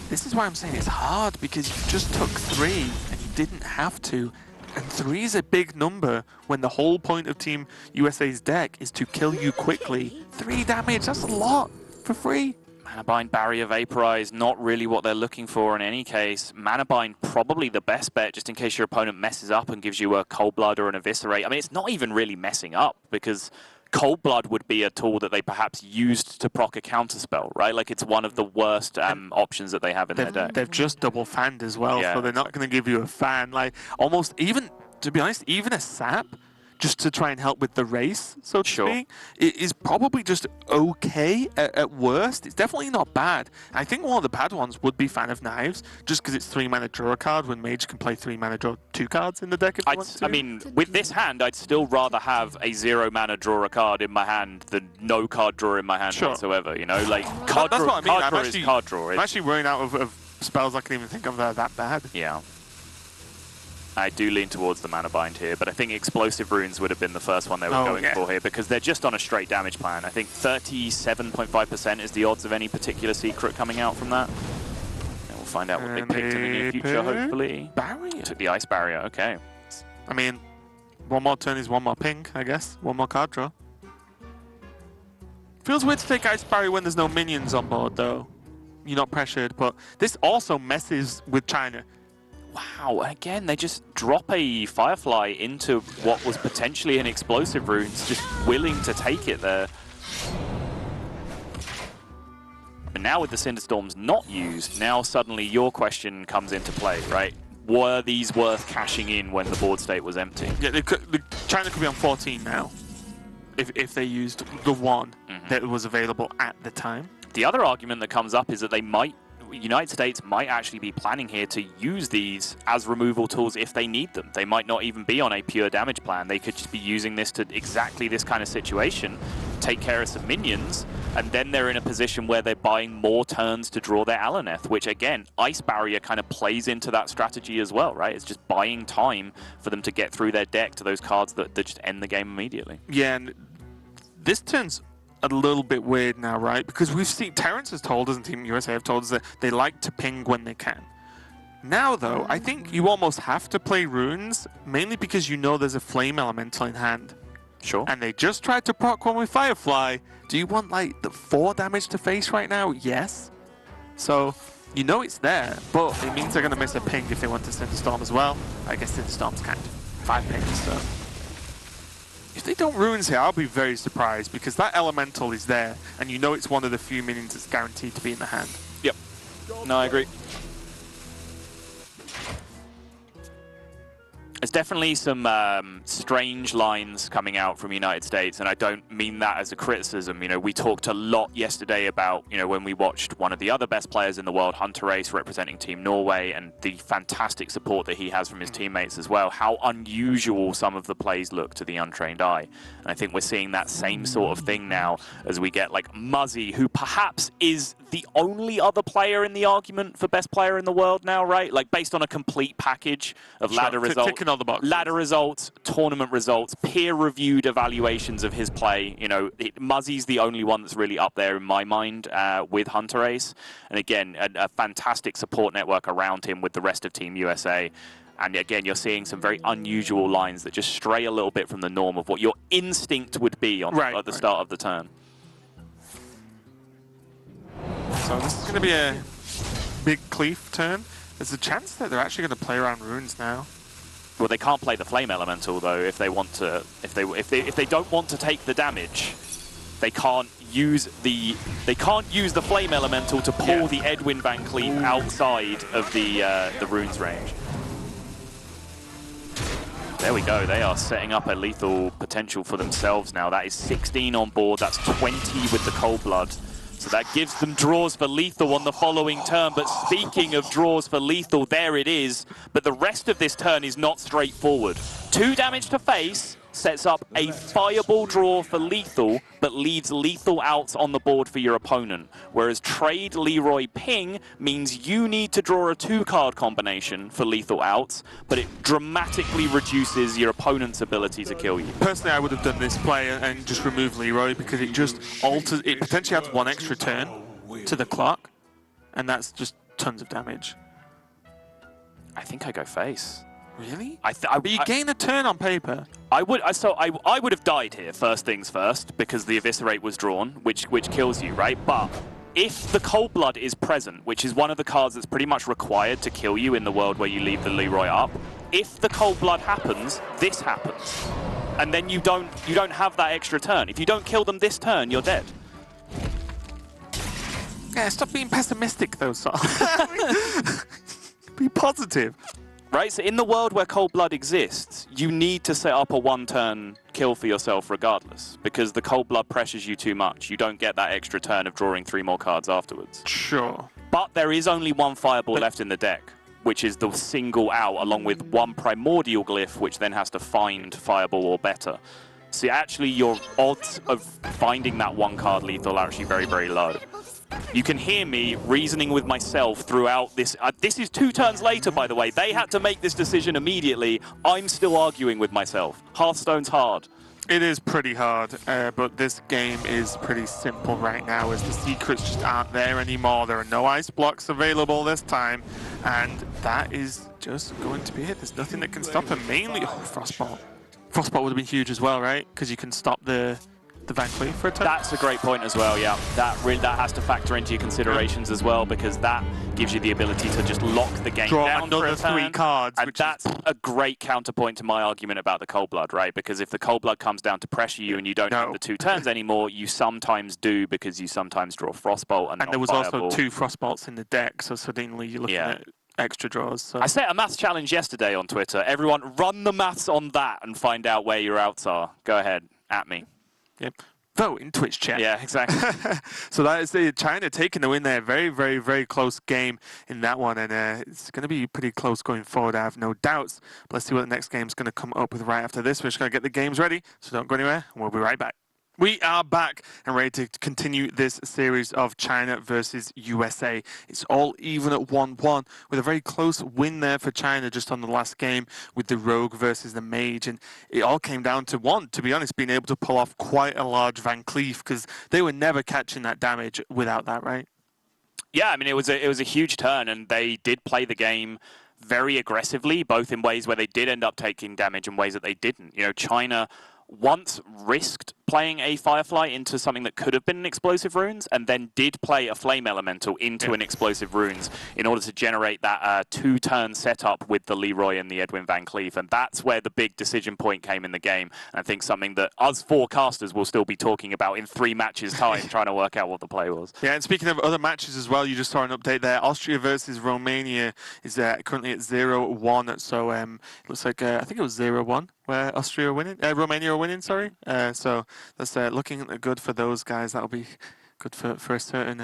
this is why I'm saying it's hard, because you just took 3 and you didn't have to. And 3 is a big number when the whole point of Team USA's deck is to kill you quickly. 3 damage, that's a lot for free. Manabind, Barrier, Vaporize, not really what they're looking for in any case. Manabind, probably the best bet, just in case your opponent messes up and gives you a Cold Blood or an Eviscerate. I mean, it's not even really messing up, because Cold Blood would be a tool that they perhaps used to proc a counterspell, right? Like, it's one of the worst options that they have in their deck. They've just double fanned as well, so they're not going to give you a fan. Like, almost even, to be honest, even a sap, just to try and help with the race, so to speak, it is probably just okay at worst. It's definitely not bad. I think one of the bad ones would be Fan of Knives, just because it's 3 mana draw a card when Mage can play 3 mana draw 2 cards in the deck if he wants to. I mean, with this hand, I'd still rather have a 0 mana draw a card in my hand than no card draw in my hand whatsoever, you know? Like, card that's draw, what I mean. card draw is card draw. I'm actually running out of spells I can even think of that are that bad. Yeah. I do lean towards the Mana Bind here, but I think Explosive Runes would have been the first one they were going for here, because they're just on a straight damage plan. I think 37.5% is the odds of any particular secret coming out from that. And we'll find out what they picked in the near future, hopefully. Barrier? Took the Ice Barrier, okay. I mean, one more turn is one more ping, I guess. One more card draw. Feels weird to take Ice Barrier when there's no minions on board, though. You're not pressured, but this also messes with China. Wow, again, they just drop a Firefly into what was potentially an Explosive Runes, just willing to take it there. And now with the Cinder Storms not used, now suddenly your question comes into play, right? Were these worth cashing in when the board state was empty? Yeah, China could be on 14 now, if they used the 1 that was available at the time. The other argument that comes up is that United States might actually be planning here to use these as removal tools if they need them. They might not even be on a pure damage plan. They could just be using this to exactly this kind of situation, take care of some minions, and then they're in a position where they're buying more turns to draw their Alaneth, which again, Ice Barrier kind of plays into that strategy as well, right? It's just buying time for them to get through their deck to those cards that just end the game immediately. Yeah, and this turns a little bit weird now, right? Because we've seen, Terrence has told us and Team USA have told us that they like to ping when they can. Now, though, I think you almost have to play runes, mainly because you know there's a flame elemental in hand. Sure. And they just tried to proc one with Firefly. Do you want, like, the 4 damage to face right now? Yes. So, you know it's there, but it means they're going to miss a ping if they want to Cinder Storm as well. I guess Cinder Storm's kind of 5 pings, so... If they don't runes here, I'll be very surprised, because that elemental is there, and you know it's one of the few minions that's guaranteed to be in the hand. Yep. No, I agree. There's definitely some strange lines coming out from the United States, and I don't mean that as a criticism. You know, we talked a lot yesterday about, you know, when we watched one of the other best players in the world, Hunter representing Team Norway, and the fantastic support that he has from his teammates as well, how unusual some of the plays look to the untrained eye. And I think we're seeing that same sort of thing now as we get like Muzzy, who perhaps is the only other player in the argument for best player in the world now, right? Like based on a complete package of ladder results. All the boxes. Ladder results, tournament results, peer-reviewed evaluations of his play. You know, Muzzy's the only one that's really up there in my mind with Hunter Ace. And again, a fantastic support network around him with the rest of Team USA. And again, you're seeing some very unusual lines that just stray a little bit from the norm of what your instinct would be on at the start of the turn. So this is going to be a big Cleef turn. There's a chance that they're actually going to play around runes now. Well, they can't play the Flame Elemental though if they want to. If they don't want to take the damage, they can't use the Flame Elemental to pull the Edwin Van Cleef outside of the runes range. There we go. They are setting up a lethal potential for themselves now. That is 16 on board. That's 20 with the Cold Blood. So that gives them draws for lethal on the following turn. But speaking of draws for lethal, there it is. But the rest of this turn is not straightforward. 2 damage to face sets up a fireball draw for lethal, but leaves lethal outs on the board for your opponent. Whereas trade Leroy Ping means you need to draw a 2-card combination for lethal outs, but it dramatically reduces your opponent's ability to kill you. Personally, I would have done this play and just removed Leroy because it just alters, it potentially adds 1 extra turn to the clock, and that's just tons of damage. I think I go face. Really? But you gain a turn on paper. I would have died here, first things first, because the Eviscerate was drawn, which kills you, right? But if the Cold Blood is present, which is one of the cards that's pretty much required to kill you in the world where you leave the Leroy up, if the Cold Blood happens, this happens. And then you don't have that extra turn. If you don't kill them this turn, you're dead. Yeah, stop being pessimistic though, Sol. Be positive. Right, so in the world where Cold Blood exists, you need to set up a 1-turn kill for yourself regardless, because the Cold Blood pressures you too much. You don't get that extra turn of drawing 3 more cards afterwards. Sure. But there is only 1 Fireball left in the deck, which is the single out, along with 1 Primordial Glyph, which then has to find Fireball or better. So actually your odds of finding that 1-card lethal are actually very, very low. You can hear me reasoning with myself throughout this. This is 2 turns later, by the way. They had to make this decision immediately. I'm still arguing with myself. Hearthstone's hard. It is pretty hard, but this game is pretty simple right now as the secrets just aren't there anymore. There are no ice blocks available this time, and that is just going to be it. There's nothing that can stop him. Mainly, Frostbolt. Frostbolt would have been huge as well, right? Because you can stop the Van Cleef for a turn. That's a great point as well, yeah. That has to factor into your considerations as well, because that gives you the ability to just lock the game down for a turn. 3 cards. And that's a great counterpoint to my argument about the Cold Blood, right? Because if the Cold Blood comes down to pressure you and you don't have the 2 turns anymore, you sometimes do, because you sometimes draw Frostbolt and there was Fireball. also 2 Frostbolts in the deck, so suddenly you're looking at extra draws. So. I set a maths challenge yesterday on Twitter. Everyone run the maths on that and find out where your outs are. Go ahead, at me. Yep. Vote in Twitch chat. Yeah, exactly. So that is China taking the win there. Very, very, very close game in that one. And it's going to be pretty close going forward, I have no doubts. But let's see what the next game is going to come up with right after this. We're just going to get the games ready. So don't go anywhere, and we'll be right back. We are back and ready to continue this series of China versus USA. It's all even at 1-1 with a very close win there for China just on the last game with the Rogue versus the Mage. And it all came down to one, to be honest, being able to pull off quite a large Van Cleef because they were never catching that damage without that, right? Yeah, I mean, it was a huge turn, and they did play the game very aggressively, both in ways where they did end up taking damage and ways that they didn't. You know, China once risked playing a Firefly into something that could have been an Explosive Runes, and then did play a Flame Elemental into an Explosive Runes in order to generate that 2-turn setup with the Leroy and the Edwin Van Cleef. And that's where the big decision point came in the game. And I think something that us forecasters will still be talking about in 3 matches' time, trying to work out what the play was. Yeah, and speaking of other matches as well, you just saw an update there. Austria versus Romania is currently at 0-1. So it looks like, I think it was 0-1 where Romania are winning, sorry. So that's looking good for those guys. That'll be good for a certain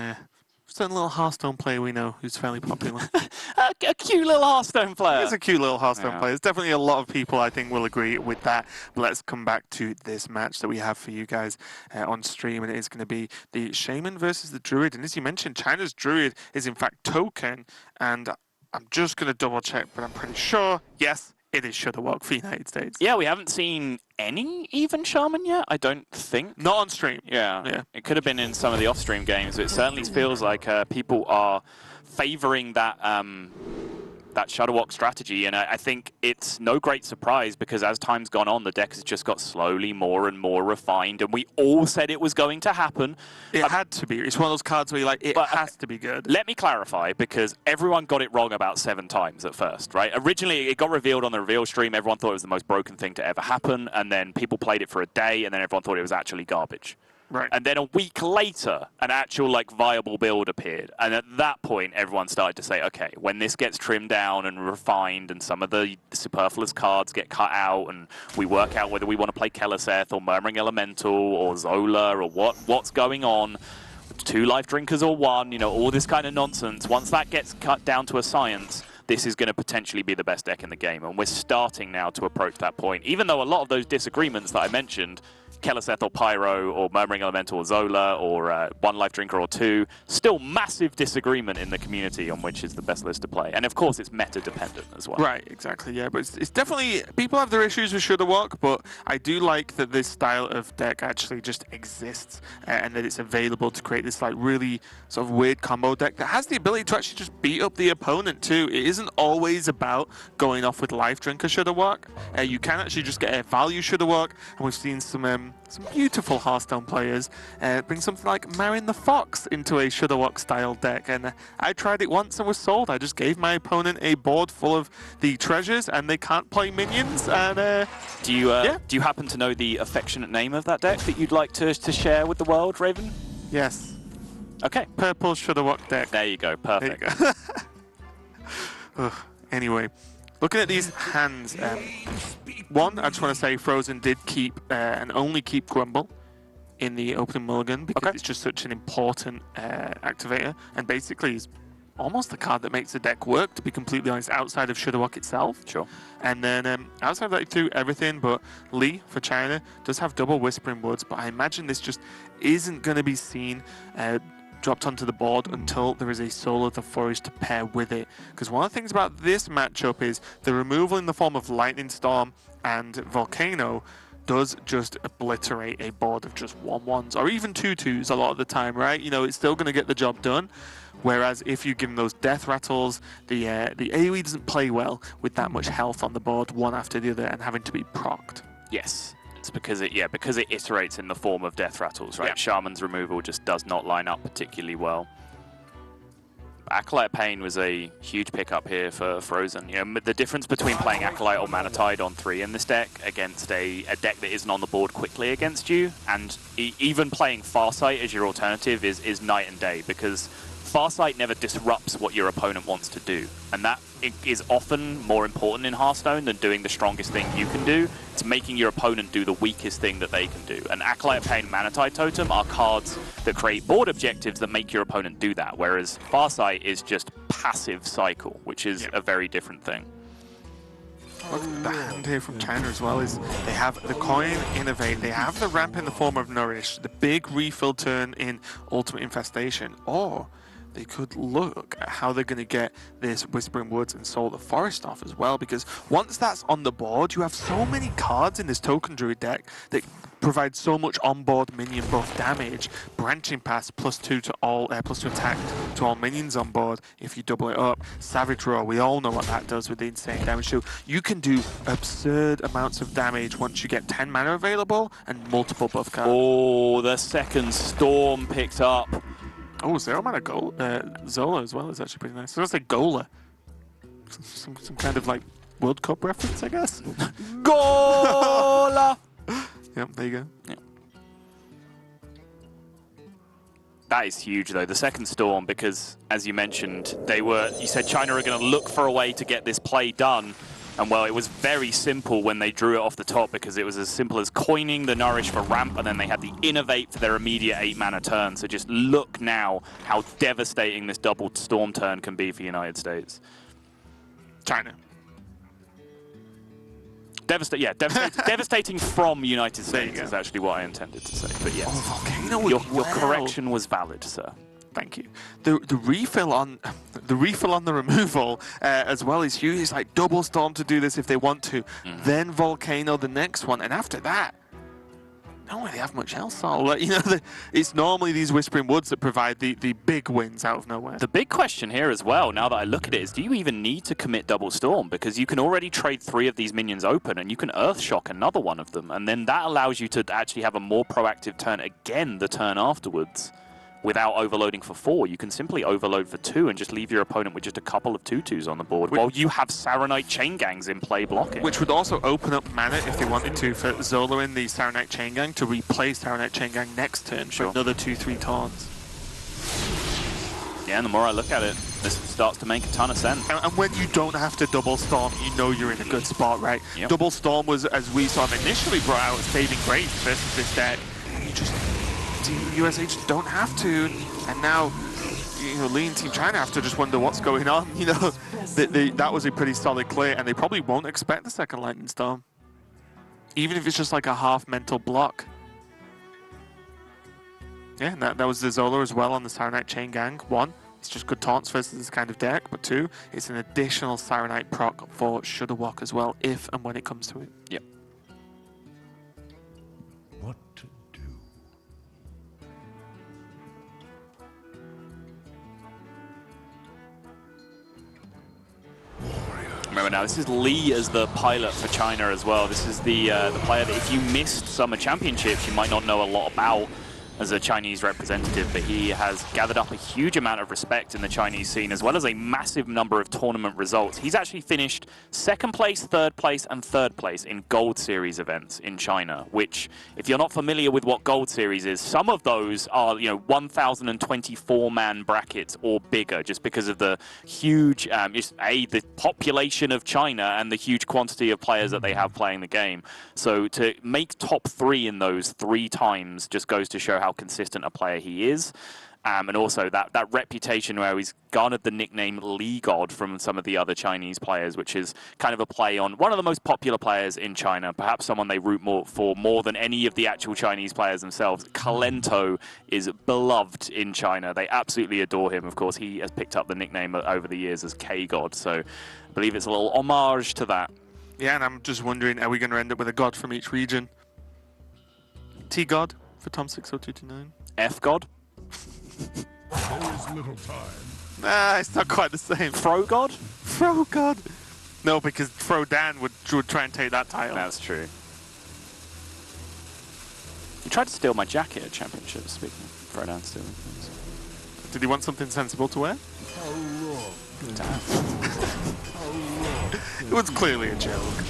little Hearthstone player we know who's fairly popular. a cute little Hearthstone player. It's a cute little Hearthstone player. There's definitely a lot of people I think will agree with that. But let's come back to this match that we have for you guys on stream, and it is going to be the Shaman versus the Druid. And as you mentioned, China's Druid is in fact Token, and I'm just going to double check, but I'm pretty sure, yes, it is Shudderwock for the United States. Yeah, we haven't seen any even Shaman yet, I don't think. Not on stream. Yeah. It could have been in some of the off-stream games. It certainly feels like people are favoring that that Shudderwock strategy, and I think it's no great surprise because as time's gone on, the deck has just got slowly more and more refined, and we all said it was going to happen. It had to be. It's one of those cards where you're like, it has to be good. Let me clarify, because everyone got it wrong about 7 times at first, right? Originally, it got revealed on the reveal stream. Everyone thought it was the most broken thing to ever happen, and then people played it for a day, and then everyone thought it was actually garbage. Right. And then a week later, an actual viable build appeared. And at that point, everyone started to say, okay, when this gets trimmed down and refined and some of the superfluous cards get cut out and we work out whether we want to play Keleseth or Murmuring Elemental or Zola or what's going on, 2 life drinkers or 1, all this kind of nonsense, once that gets cut down to a science, this is going to potentially be the best deck in the game. And we're starting now to approach that point. Even though a lot of those disagreements that I mentioned, Keleseth or Pyro or Murmuring Elemental or Zola or 1 life drinker or 2, still massive disagreement in the community on which is the best list to play. And of course it's meta dependent as well. Right, exactly, yeah. But it's definitely, people have their issues with Shudderwock, but I do like that this style of deck actually just exists and that it's available to create this really sort of weird combo deck that has the ability to actually just beat up the opponent too. It isn't always about going off with life drinker Shudderwock. You can actually just get a value Shudderwock, and we've seen some beautiful Hearthstone players bring something like Marin the Fox into a Shudderwock style deck, and I tried it once and was sold. I just gave my opponent a board full of the treasures and they can't play minions. And do you happen to know the affectionate name of that deck that you'd like to share with the world, Raven? Yes. Okay. Purple Shudderwock deck. There you go. Perfect. You go. Anyway, looking at these hands, one, I just want to say Frozen did keep and only keep Grumble in the opening mulligan because it's just such an important activator, and basically is almost the card that makes the deck work, to be completely honest, outside of Shudderwock itself. Sure. And then outside of that, do everything, but Lee for China does have double Whispering Woods, but I imagine this just isn't going to be seen dropped onto the board until there is a Soul of the Forest to pair with it. Because one of the things about this matchup is the removal in the form of Lightning Storm and Volcano does just obliterate a board of just 1/1s or even 2/2s a lot of the time, right? It's still going to get the job done. Whereas if you give them those Death Rattles, the AoE doesn't play well with that much health on the board, one after the other, and having to be procced. Yes. It's because it iterates in the form of Death Rattles, right? Yeah. Shaman's removal just does not line up particularly well. Acolyte Pain was a huge pickup here for Frozen. The difference between playing Acolyte or Manatide on 3 in this deck against a deck that isn't on the board quickly against you, and even playing Farsight as your alternative is night and day, because Farsight never disrupts what your opponent wants to do, and that is often more important in Hearthstone than doing the strongest thing you can do. It's making your opponent do the weakest thing that they can do. And Acolyte Pain and Manatide Totem are cards that create board objectives that make your opponent do that, whereas Farsight is just passive cycle, which is a very different thing. Look at the hand here from China as well. Is they have the Coin, Innovate, they have the ramp in the form of Nourish, the big refill turn in Ultimate Infestation, or they could look at how they're going to get this Whispering Woods and Soul of the Forest off as well, because once that's on the board, you have so many cards in this Token Druid deck that provide so much onboard minion buff damage. Branching Pass +2 to all, +2 attack to all minions on board if you double it up. Savage Roar, we all know what that does with the insane damage. So you can do absurd amounts of damage once you get 10 mana available and multiple buff cards. Oh, the second Storm picked up. Oh, 0 mana Zola as well is actually pretty nice. I was going to say Gola. Some kind of like World Cup reference, I guess. Gola! Yep, there you go. Yep. That is huge, though, the second Storm, because, as you mentioned, you said China are going to look for a way to get this play done. And, well, it was very simple when they drew it off the top, because it was as simple as coining the Nourish for ramp, and then they had the Innovate for their immediate 8-mana turn. So just look now how devastating this double Storm turn can be for the United States. China. Devastating from United States is actually what I intended to say. But yes, your correction was valid, sir. Thank you. The refill on the removal as well is huge. It's like double Storm to do this if they want to, then Volcano the next one, and after that, don't really have much else. It's normally these Whispering Woods that provide the big wins out of nowhere. The big question here as well, now that I look at it, is do you even need to commit double Storm? Because you can already trade 3 of these minions open, and you can Earthshock another one of them, and then that allows you to actually have a more proactive turn again the turn afterwards. Without overloading for 4, you can simply overload for 2 and just leave your opponent with just a couple of 2/2s on the board while you have Saronite Chain Gangs in play blocking. Which would also open up mana if they wanted to for Zola in the Saronite Chain Gang to replace Saronite Chain Gang next turn for another 2-3 taunts. Yeah, and the more I look at it, this starts to make a ton of sense. And when you don't have to double Storm, you know you're in a good spot, right? Yep. Double Storm was, as we sort of initially brought out, saving grace versus this deck. USA just don't have to, and now Lee and Team China have to just wonder what's going on. That was a pretty solid clear, and they probably won't expect the second Lightning Storm, even if it's just like a half mental block. Yeah, and that was the Zola as well on the Saronite Chain Gang. 1, it's just good taunts versus this kind of deck, but 2, it's an additional Saronite proc for Shudder Walk as well, if and when it comes to it. Yep. What to do? Remember now, this is Lee as the pilot for China as well. This is the player that if you missed Summer Championships, you might not know a lot about as a Chinese representative, but he has gathered up a huge amount of respect in the Chinese scene, as well as a massive number of tournament results. He's actually finished 2nd place, 3rd place, and 3rd place in Gold Series events in China, which, if you're not familiar with what Gold Series is, some of those are, 1,024-man brackets or bigger, just because of the huge, the population of China and the huge quantity of players that they have playing the game. So to make top 3 in those 3 times just goes to show how consistent a player he is. And also that reputation where he's garnered the nickname Lee God from some of the other Chinese players, which is kind of a play on one of the most popular players in China, perhaps someone they root for more than any of the actual Chinese players themselves. Kalento is beloved in China. They absolutely adore him. Of course, he has picked up the nickname over the years as K-God, so I believe it's a little homage to that. Yeah, and I'm just wondering, are we going to end up with a god from each region? T-God for Tom60229. F-God? There's little time. Nah, it's not quite the same. Fro-God? Fro-God. No, because Fro-Dan would try and take that title. That's true. He tried to steal my jacket at Championships, speaking of Fro-Dan stealing things. Did he want something sensible to wear? How wrong. Damn. How wrong. It was clearly a joke.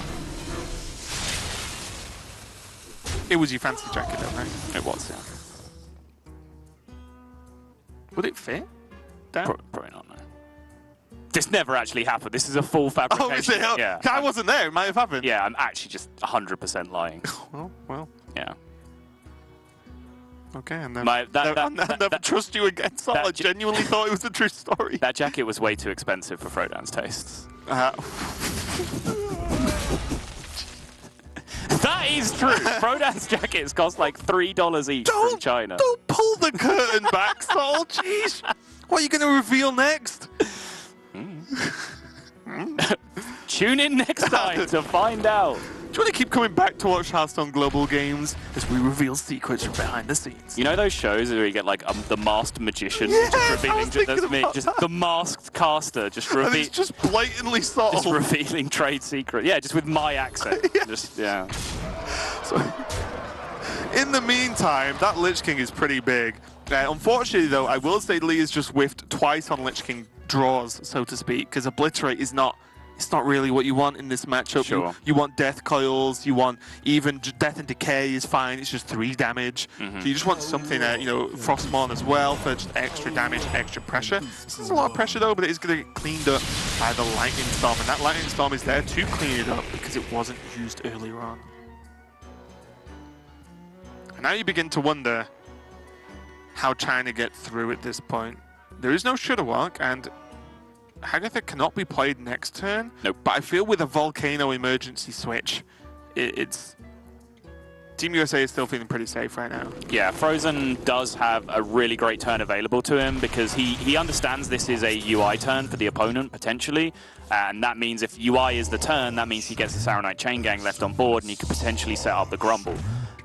It was your fancy jacket, though, right? It was, yeah. Would it fit? Dan? Probably not, no. This never actually happened. This is a full fabrication. Oh, is it? Yeah. I wasn't there. It might have happened. Yeah, I'm actually just 100% lying. Well. Yeah. Okay, and then I'll never trust you again, Sol. I genuinely thought it was a true story. That jacket was way too expensive for Frodan's tastes. That is true. Frodan's jackets cost like $3 each from China. Don't pull the curtain back, Sol. Jeez. What are you going to reveal next? Tune in next time to find out. Do you want to keep coming back to watch Hearthstone Global Games as we reveal secrets from behind the scenes? You know those shows where you get like the masked magician Yes, just I was revealing, thinking that's me, about just that. the masked caster just, And it's just blatantly subtle. just revealing trade secrets. Yeah, just with my accent. Yes. Just, yeah. So, in the meantime, that Lich King is pretty big. Unfortunately, though, I will say Lee has just whiffed twice on Lich King draws, so to speak, because Obliterate is not. It's not really what you want in this matchup. Sure. You want Death Coils, you want even Death and Decay is fine, it's just 3 damage. So you just want something, Frostmourne as well for just extra damage, extra pressure. This is a lot of pressure though, but it is going to get cleaned up by the Lightning Storm, and that Lightning Storm is there to clean it up because it wasn't used earlier on. And now you begin to wonder how China get through at this point. There is no Shudderwalk, and Hagatha cannot be played next turn. Nope. But I feel with a Volcano emergency switch, it's... Team USA is still feeling pretty safe right now. Yeah, Frozen does have a really great turn available to him because he understands this is a UI turn for the opponent, potentially. And that means if UI is the turn, that means he gets the Saronite Chain Gang left on board and he could potentially set up the Grumble.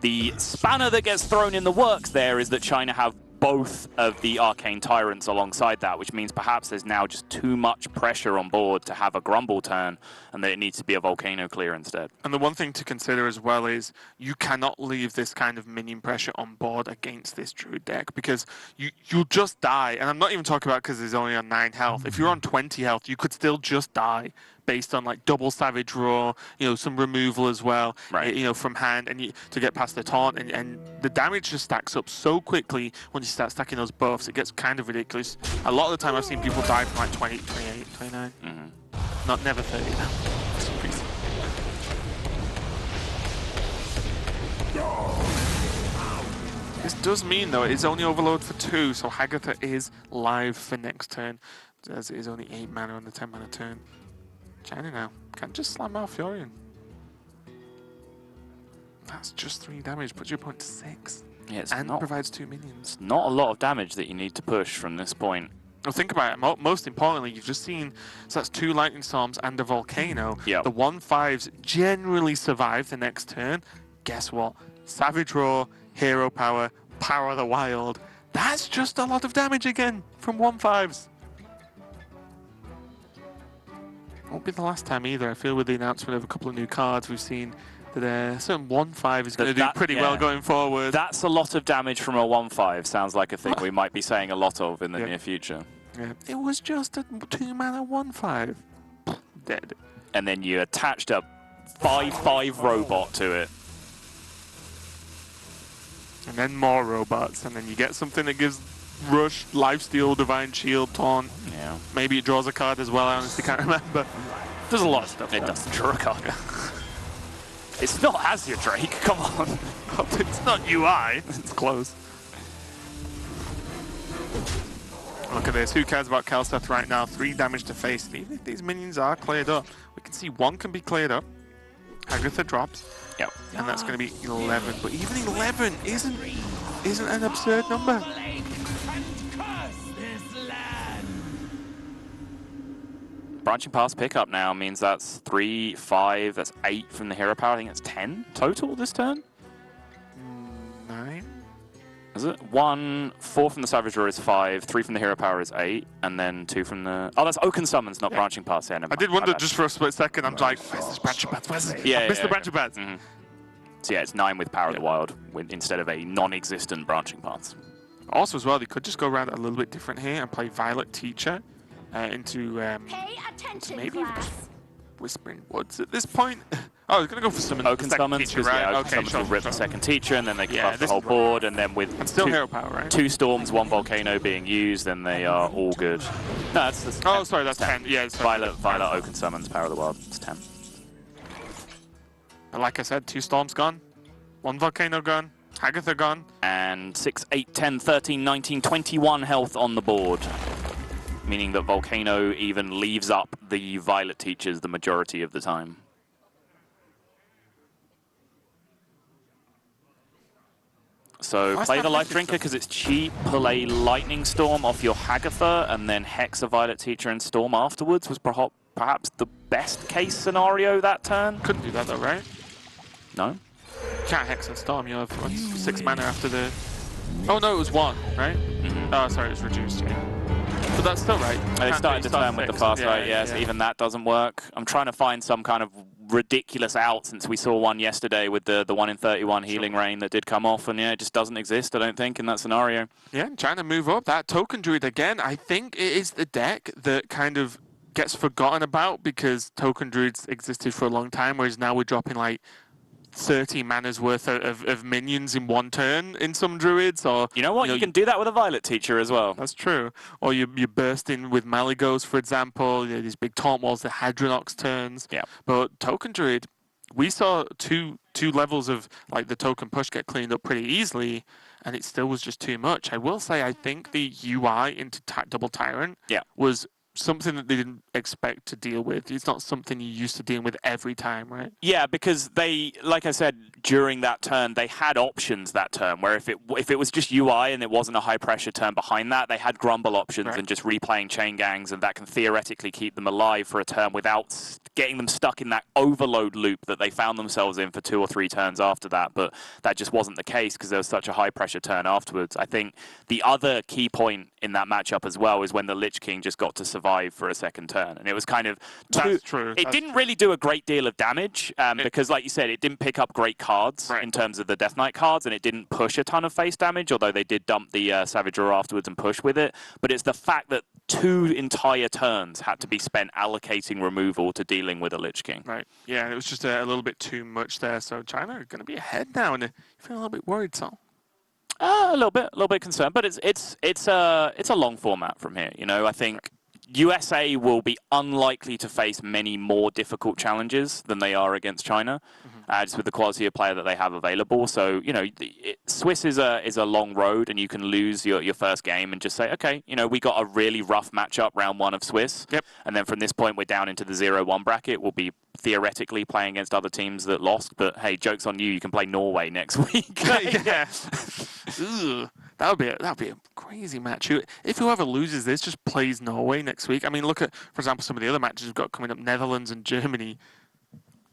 The spanner that gets thrown in the works there is that China have both of the Arcane Tyrants alongside that, which means perhaps there's now just too much pressure on board to have a Grumble turn, and that it needs to be a Volcano clear instead. And the one thing to consider as well is you cannot leave this kind of minion pressure on board against this Druid deck because you'll just die. And I'm not even talking about because he's only on 9 health. If you're on 20 health, you could still just die based on like double Savage Roar, some removal as well, right. From hand, and to get past the taunt, and the damage just stacks up so quickly when you start stacking those buffs. It gets kind of ridiculous. A lot of the time I've seen people die from like 20, 28, 29. Not never 30 now. For some reason. This does mean though it is only overload for 2, so Hagatha is live for next turn, as it is only 8 mana on the 10 mana turn. China now can just slam Malfurion. That's just 3 damage, puts your opponent to 6. Yeah, and provides 2 minions. Not a lot of damage that you need to push from this point. Well, think about it. Most importantly, you've just seen, so that's 2 Lightning Storms and a Volcano. Yep. The 1/5s generally survive the next turn. Guess what? Savage Roar, Hero Power, Power of the Wild. That's just a lot of damage again from 1/5s. Won't be the last time either. I feel with the announcement of a couple of new cards, we've seen that certain 1/5 is going to do pretty well going forward. That's a lot of damage from a 1/5. Sounds like a thing we might be saying a lot of in the near future. Yeah. It was just a 2 mana 1/5. Dead. And then you attached a 5/5 robot to it. And then more robots, and then you get something that gives Rush, Lifesteal, Divine Shield, Taunt. Yeah. Maybe it draws a card as well, I honestly can't remember. There's a lot of stuff. It doesn't draw a card. It's not Azure Drake, come on. It's not UI. It's close. Look at this, who cares about Kelseth right now? 3 damage to face, and even if these minions are cleared up, we can see 1 can be cleared up. Hagatha drops. Yep. And that's going to be 11, but even 11 isn't an absurd number. Branching Pass pickup now means that's 3, 5, that's 8 from the hero power. I think it's 10 total this turn. 9? Is it? 1, 4 from the Savage Roar is 5, 3 from the hero power is 8, and then 2 from the... Oh, that's Oaken Summons, not Branching Pass. Yeah, I did wonder just for a split second, I'm like, where's this Branching Pass? Where's it? I missed the Branching Pass. So yeah, it's 9 with Power of the Wild instead of a non-existent Branching Pass. Also as well, they could just go around a little bit different here and play Violet Teacher into Pay attention, maybe class. Whispering Woods at this point. Oh, they're going to go for summon. Oaken Summons, teacher, because right? Oaken Summons will rip the second teacher, and then they can buff the whole board, and then with and still hero power, right? 2 Storms, 1 Volcano being used, then they are all good. No, that's 10. Oh, sorry, that's 10. Yeah, Violet Oaken Summons, Power of the Wild, it's 10. And like I said, 2 Storms gone, 1 Volcano gone, Hagatha gone. And 6, 8, 10, 13, 19, 21 health on the board. Meaning that Volcano even leaves up the Violet Teachers the majority of the time. So Why's play that the Life Vicious Drinker stuff? because it's cheap. Pull a Lightning Storm off your Hagatha, and then Hex a Violet Teacher and Storm afterwards was perhaps the best case scenario that turn. Couldn't do that though, right? No? Can't Hex and Storm, you have 6 mana after the... Oh no, it was 1, right? Oh, sorry, it was reduced, yeah. But that's still right. They started the turn with the fast right, yes. Even that doesn't work. I'm trying to find some kind of ridiculous out since we saw one yesterday with the 1 in 31 Healing Rain that did come off, and yeah, it just doesn't exist, I don't think, in that scenario. Yeah, trying to move up. That Token Druid, again, I think it is the deck that kind of gets forgotten about because Token Druids existed for a long time, whereas now we're dropping like 30 mana's worth of minions in 1 turn in some druids, or you know what, you can do that with a Violet Teacher as well. That's true. Or you burst in with Maligos, for example, these big taunt walls, the Hadronox turns. Yeah. But Token Druid, we saw two levels of like the token push get cleaned up pretty easily, and it still was just too much. I will say I think the UI into Double Tyrant was something that they didn't expect to deal with. It's not something you're used to dealing with every time, right? Yeah, because they, like I said, during that turn, they had options that turn, where if it was just UI and it wasn't a high-pressure turn behind that, they had Grumble options and just replaying Chain Gangs, and that can theoretically keep them alive for a turn without getting them stuck in that overload loop that they found themselves in for 2 or 3 turns after that, but that just wasn't the case because there was such a high-pressure turn afterwards. I think the other key point in that matchup as well is when the Lich King just got to survive for a second turn, and it was kind of That's true. It didn't really do a great deal of damage because, like you said, it didn't pick up great cards in terms of the Death Knight cards, and it didn't push a ton of face damage, although they did dump the Savage Roar afterwards and push with it. But it's the fact that 2 entire turns had to be spent allocating removal to dealing with a Lich King. Right. Yeah, and it was just a little bit too much there. So China are going to be ahead now, and you feel a little bit worried, Sal? A little bit concerned, but it's a long format from here. You know, I think USA will be unlikely to face many more difficult challenges than they are against China, just with the quality of player that they have available. So, you know, Swiss is a long road, and you can lose your first game and just say, okay, you know, we got a really rough matchup round 1 of Swiss, and then from this point we're down into the 0-1 bracket. We'll be theoretically playing against other teams that lost, but hey, joke's on you. You can play Norway next week. Yeah. Ugh. That'd be a crazy match. If whoever loses this just plays Norway next week. I mean, look at, for example, some of the other matches we've got coming up: Netherlands and Germany.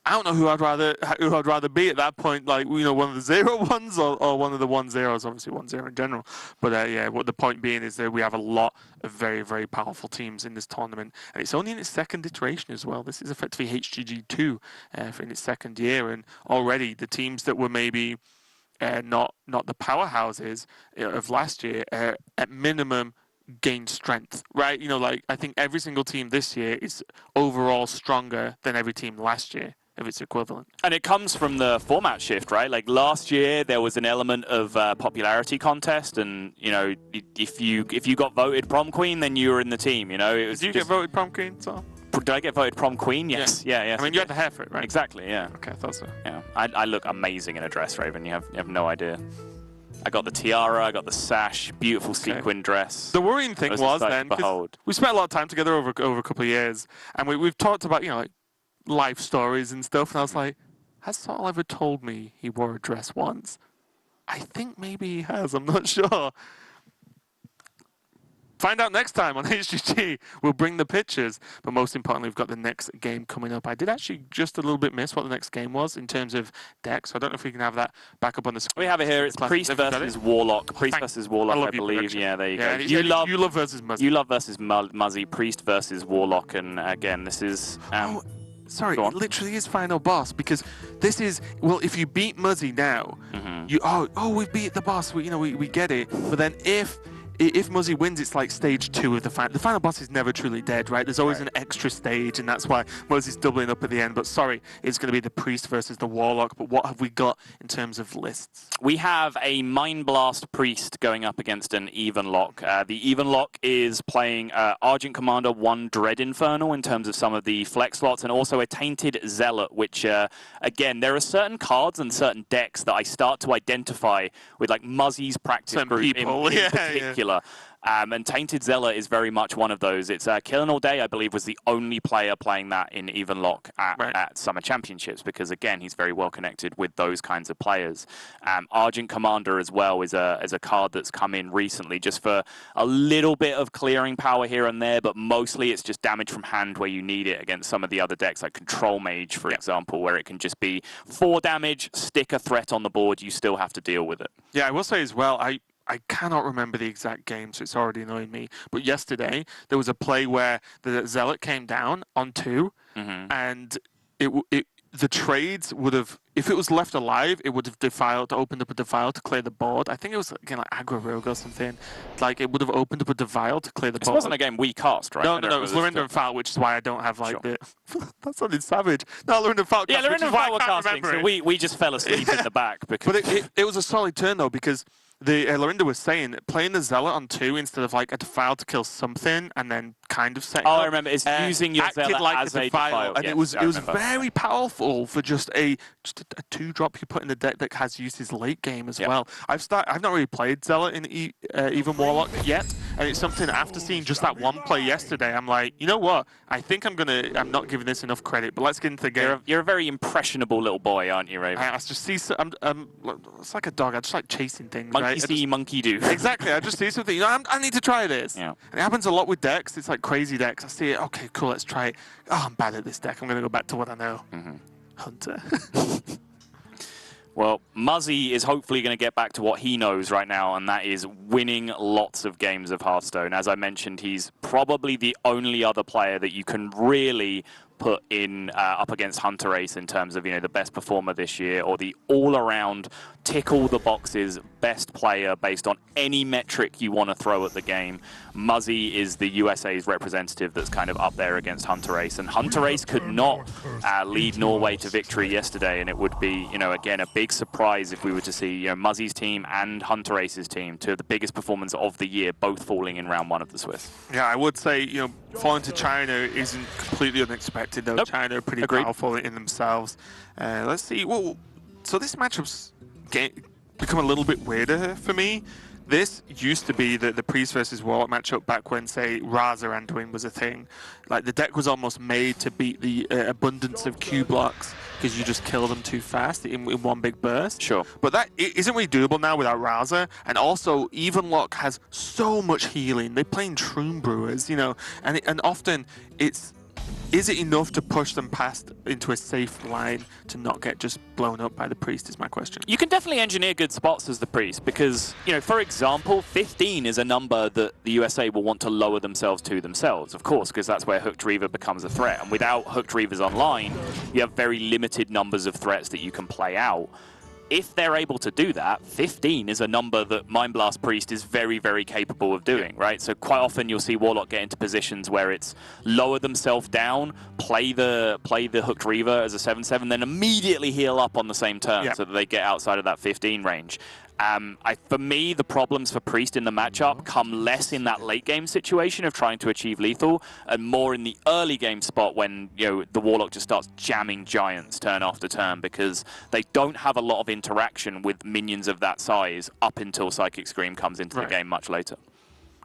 I don't know who I'd rather be at that point. Like, you know, one of the 0-1s or one of the 1-0s. Obviously 1-0 in general. But yeah, what the point being is that we have a lot of very, very powerful teams in this tournament, and it's only in its 2nd iteration as well. This is effectively HGG2 in its 2nd year, and already the teams that were maybe not the powerhouses of last year, at minimum gained strength, right? You know, like, I think every single team this year is overall stronger than every team last year, if it's equivalent. And it comes from the format shift, right? Like, last year there was an element of popularity contest, and you know, if you got voted prom queen, then you were in the team. You know, it was. Did you get voted prom queen, so? Did I get voted prom queen? Yes. Yeah. I mean, you had the hair for it, right? Exactly. Yeah. Okay, I thought so. Yeah. I look amazing in a dress, Raven. You have no idea. I got the tiara, I got the sash, beautiful sequin dress. The worrying thing was then, we spent a lot of time together over a couple of years, and we've talked about, you know, like, life stories and stuff, and I was like, has Saul ever told me he wore a dress once? I think maybe he has, I'm not sure. Find out next time on HGG. We'll bring the pictures, but most importantly, we've got the next game coming up. I did actually just a little bit miss what the next game was in terms of decks, so I don't know if we can have that back up on the screen. We have it here. It's Priest versus Warlock. Priest versus Warlock, I believe. Yeah, there you go. You love versus Muzzy. You love versus Muzzy. Priest versus Warlock, and again, this is... Sorry, it literally is final boss, because this is, well, if you beat Muzzy now, we beat the boss, we get it, but then if Muzzy wins, it's like stage 2 of the final. The final boss is never truly dead, right? There's always an extra stage, and that's why Muzzy's doubling up at the end. But sorry, it's going to be the Priest versus the Warlock. But what have we got in terms of lists? We have a Mind Blast Priest going up against an Even Lock. The Even Lock is playing Argent Commander 1 Dread Infernal in terms of some of the flex slots, and also a Tainted Zealot, which, again, there are certain cards and certain decks that I start to identify with, like, Muzzy's practice group in particular. And Tainted Zealot is very much one of those. It's Killing All Day, I believe, was the only player playing that in Even Lock at Summer Championships, because, again, he's very well connected with those kinds of players. Argent Commander as well is a card that's come in recently just for a little bit of clearing power here and there, but mostly it's just damage from hand where you need it against some of the other decks, like Control Mage, for example, where it can just be 4 damage, stick a threat on the board, you still have to deal with it. Yeah, I will say as well, I cannot remember the exact game, so it's already annoying me. But yesterday, there was a play where the Zealot came down on 2, and the trades would have, if it was left alive, it would have opened up a defile to clear the board. I think it was, again, like Aggro Rogue or something. Like, it would have opened up a defile to clear the board. This wasn't a game we cast, right? No, it was Lorinda and Foul, which is why I don't have, like, the... That sounded savage. No, Lorinda and Foul cast, Lorinda and Foul were casting, so we just fell asleep in the back. Because... But it was a solid turn, though, because... Lorinda was saying playing the Zealot on 2 instead of like a defile to kill something and then kind of setting up. I remember. It's using your Zealot like as a defile. And yes, it was very powerful for just a 2-drop you put in the deck that has uses late game as well. I've not really played Zealot in even Warlock yet, and it's something after seeing just that one play yesterday, I'm like, you know what? I think I'm not giving this enough credit, but let's get into the game. You're a very impressionable little boy, aren't you, Raven? I just see, it's like a dog. I just like chasing things. Monkey see, monkey do. Exactly. I just see something. You know, I need to try this. Yeah. And it happens a lot with decks. It's like crazy decks. I see it. Okay, cool. Let's try it. Oh, I'm bad at this deck. I'm going to go back to what I know. Hunter. Well, Muzzy is hopefully going to get back to what he knows right now, and that is winning lots of games of Hearthstone. As I mentioned, he's probably the only other player that you can really put in up against Hunter Ace in terms of, you know, the best performer this year, or the all-around tick all the boxes best player based on any metric you want to throw at the game. Muzzy is the USA's representative that's kind of up there against Hunter Ace, and Hunter Ace could not lead Norway to victory yesterday, and it would be, you know, again, a big surprise if we were to see, you know, Muzzy's team and Hunter Ace's team, two of the biggest performers of the year, both falling in round 1 of the Swiss. Yeah, I would say, you know, falling to China isn't completely unexpected, though. Nope. China are pretty Agreed. powerful in themselves. Let's see. Well, so this matchup's become a little bit weirder for me. This used to be the Priest versus Warlock matchup back when, say, Raza Anduin was a thing. Like, the deck was almost made to beat the abundance of Q blocks because you just kill them too fast in one big burst. Sure. But that isn't really doable now without Raza. And also, Even Lock has so much healing. They're playing Troon Brewers, you know, and often it's... Is it enough to push them past into a safe line to not get just blown up by the Priest is my question. You can definitely engineer good spots as the Priest because, you know, for example, 15 is a number that the USA will want to lower themselves to themselves, of course, because that's where Hooked Reaver becomes a threat. And without Hooked Reavers online, you have very limited numbers of threats that you can play out. If they're able to do that, 15 is a number that Mind Blast Priest is very, very capable of doing, right? So quite often you'll see Warlock get into positions where it's lower themselves down, play the Hooked Reaver as a 7/7, then immediately heal up on the same turn so that they get outside of that 15 range. For me, the problems for Priest in the matchup come less in that late game situation of trying to achieve lethal, and more in the early game spot when, you know, the Warlock just starts jamming Giants turn after turn because they don't have a lot of interaction with minions of that size up until Psychic Scream comes into the game much later.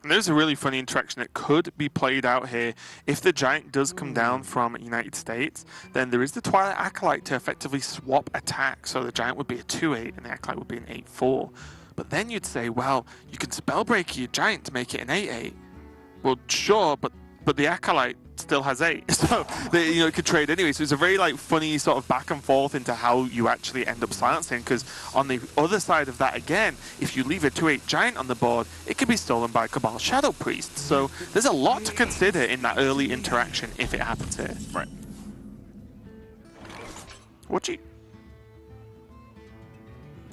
And there's a really funny interaction that could be played out here. If the Giant does come down from United States, then there is the Twilight Acolyte to effectively swap attack. So the Giant would be a 2/8 and the Acolyte would be an 8/4. But then you'd say, well, you can Spellbreak your Giant to make it an 8/8. Well, sure, but the Acolyte still has 8. So they, you know, it could trade anyway. So it's a very like funny sort of back and forth into how you actually end up silencing, because on the other side of that again, if you leave a 2/8 Giant on the board, it could be stolen by Cabal Shadow Priest. So there's a lot to consider in that early interaction if it happens here. Right. What do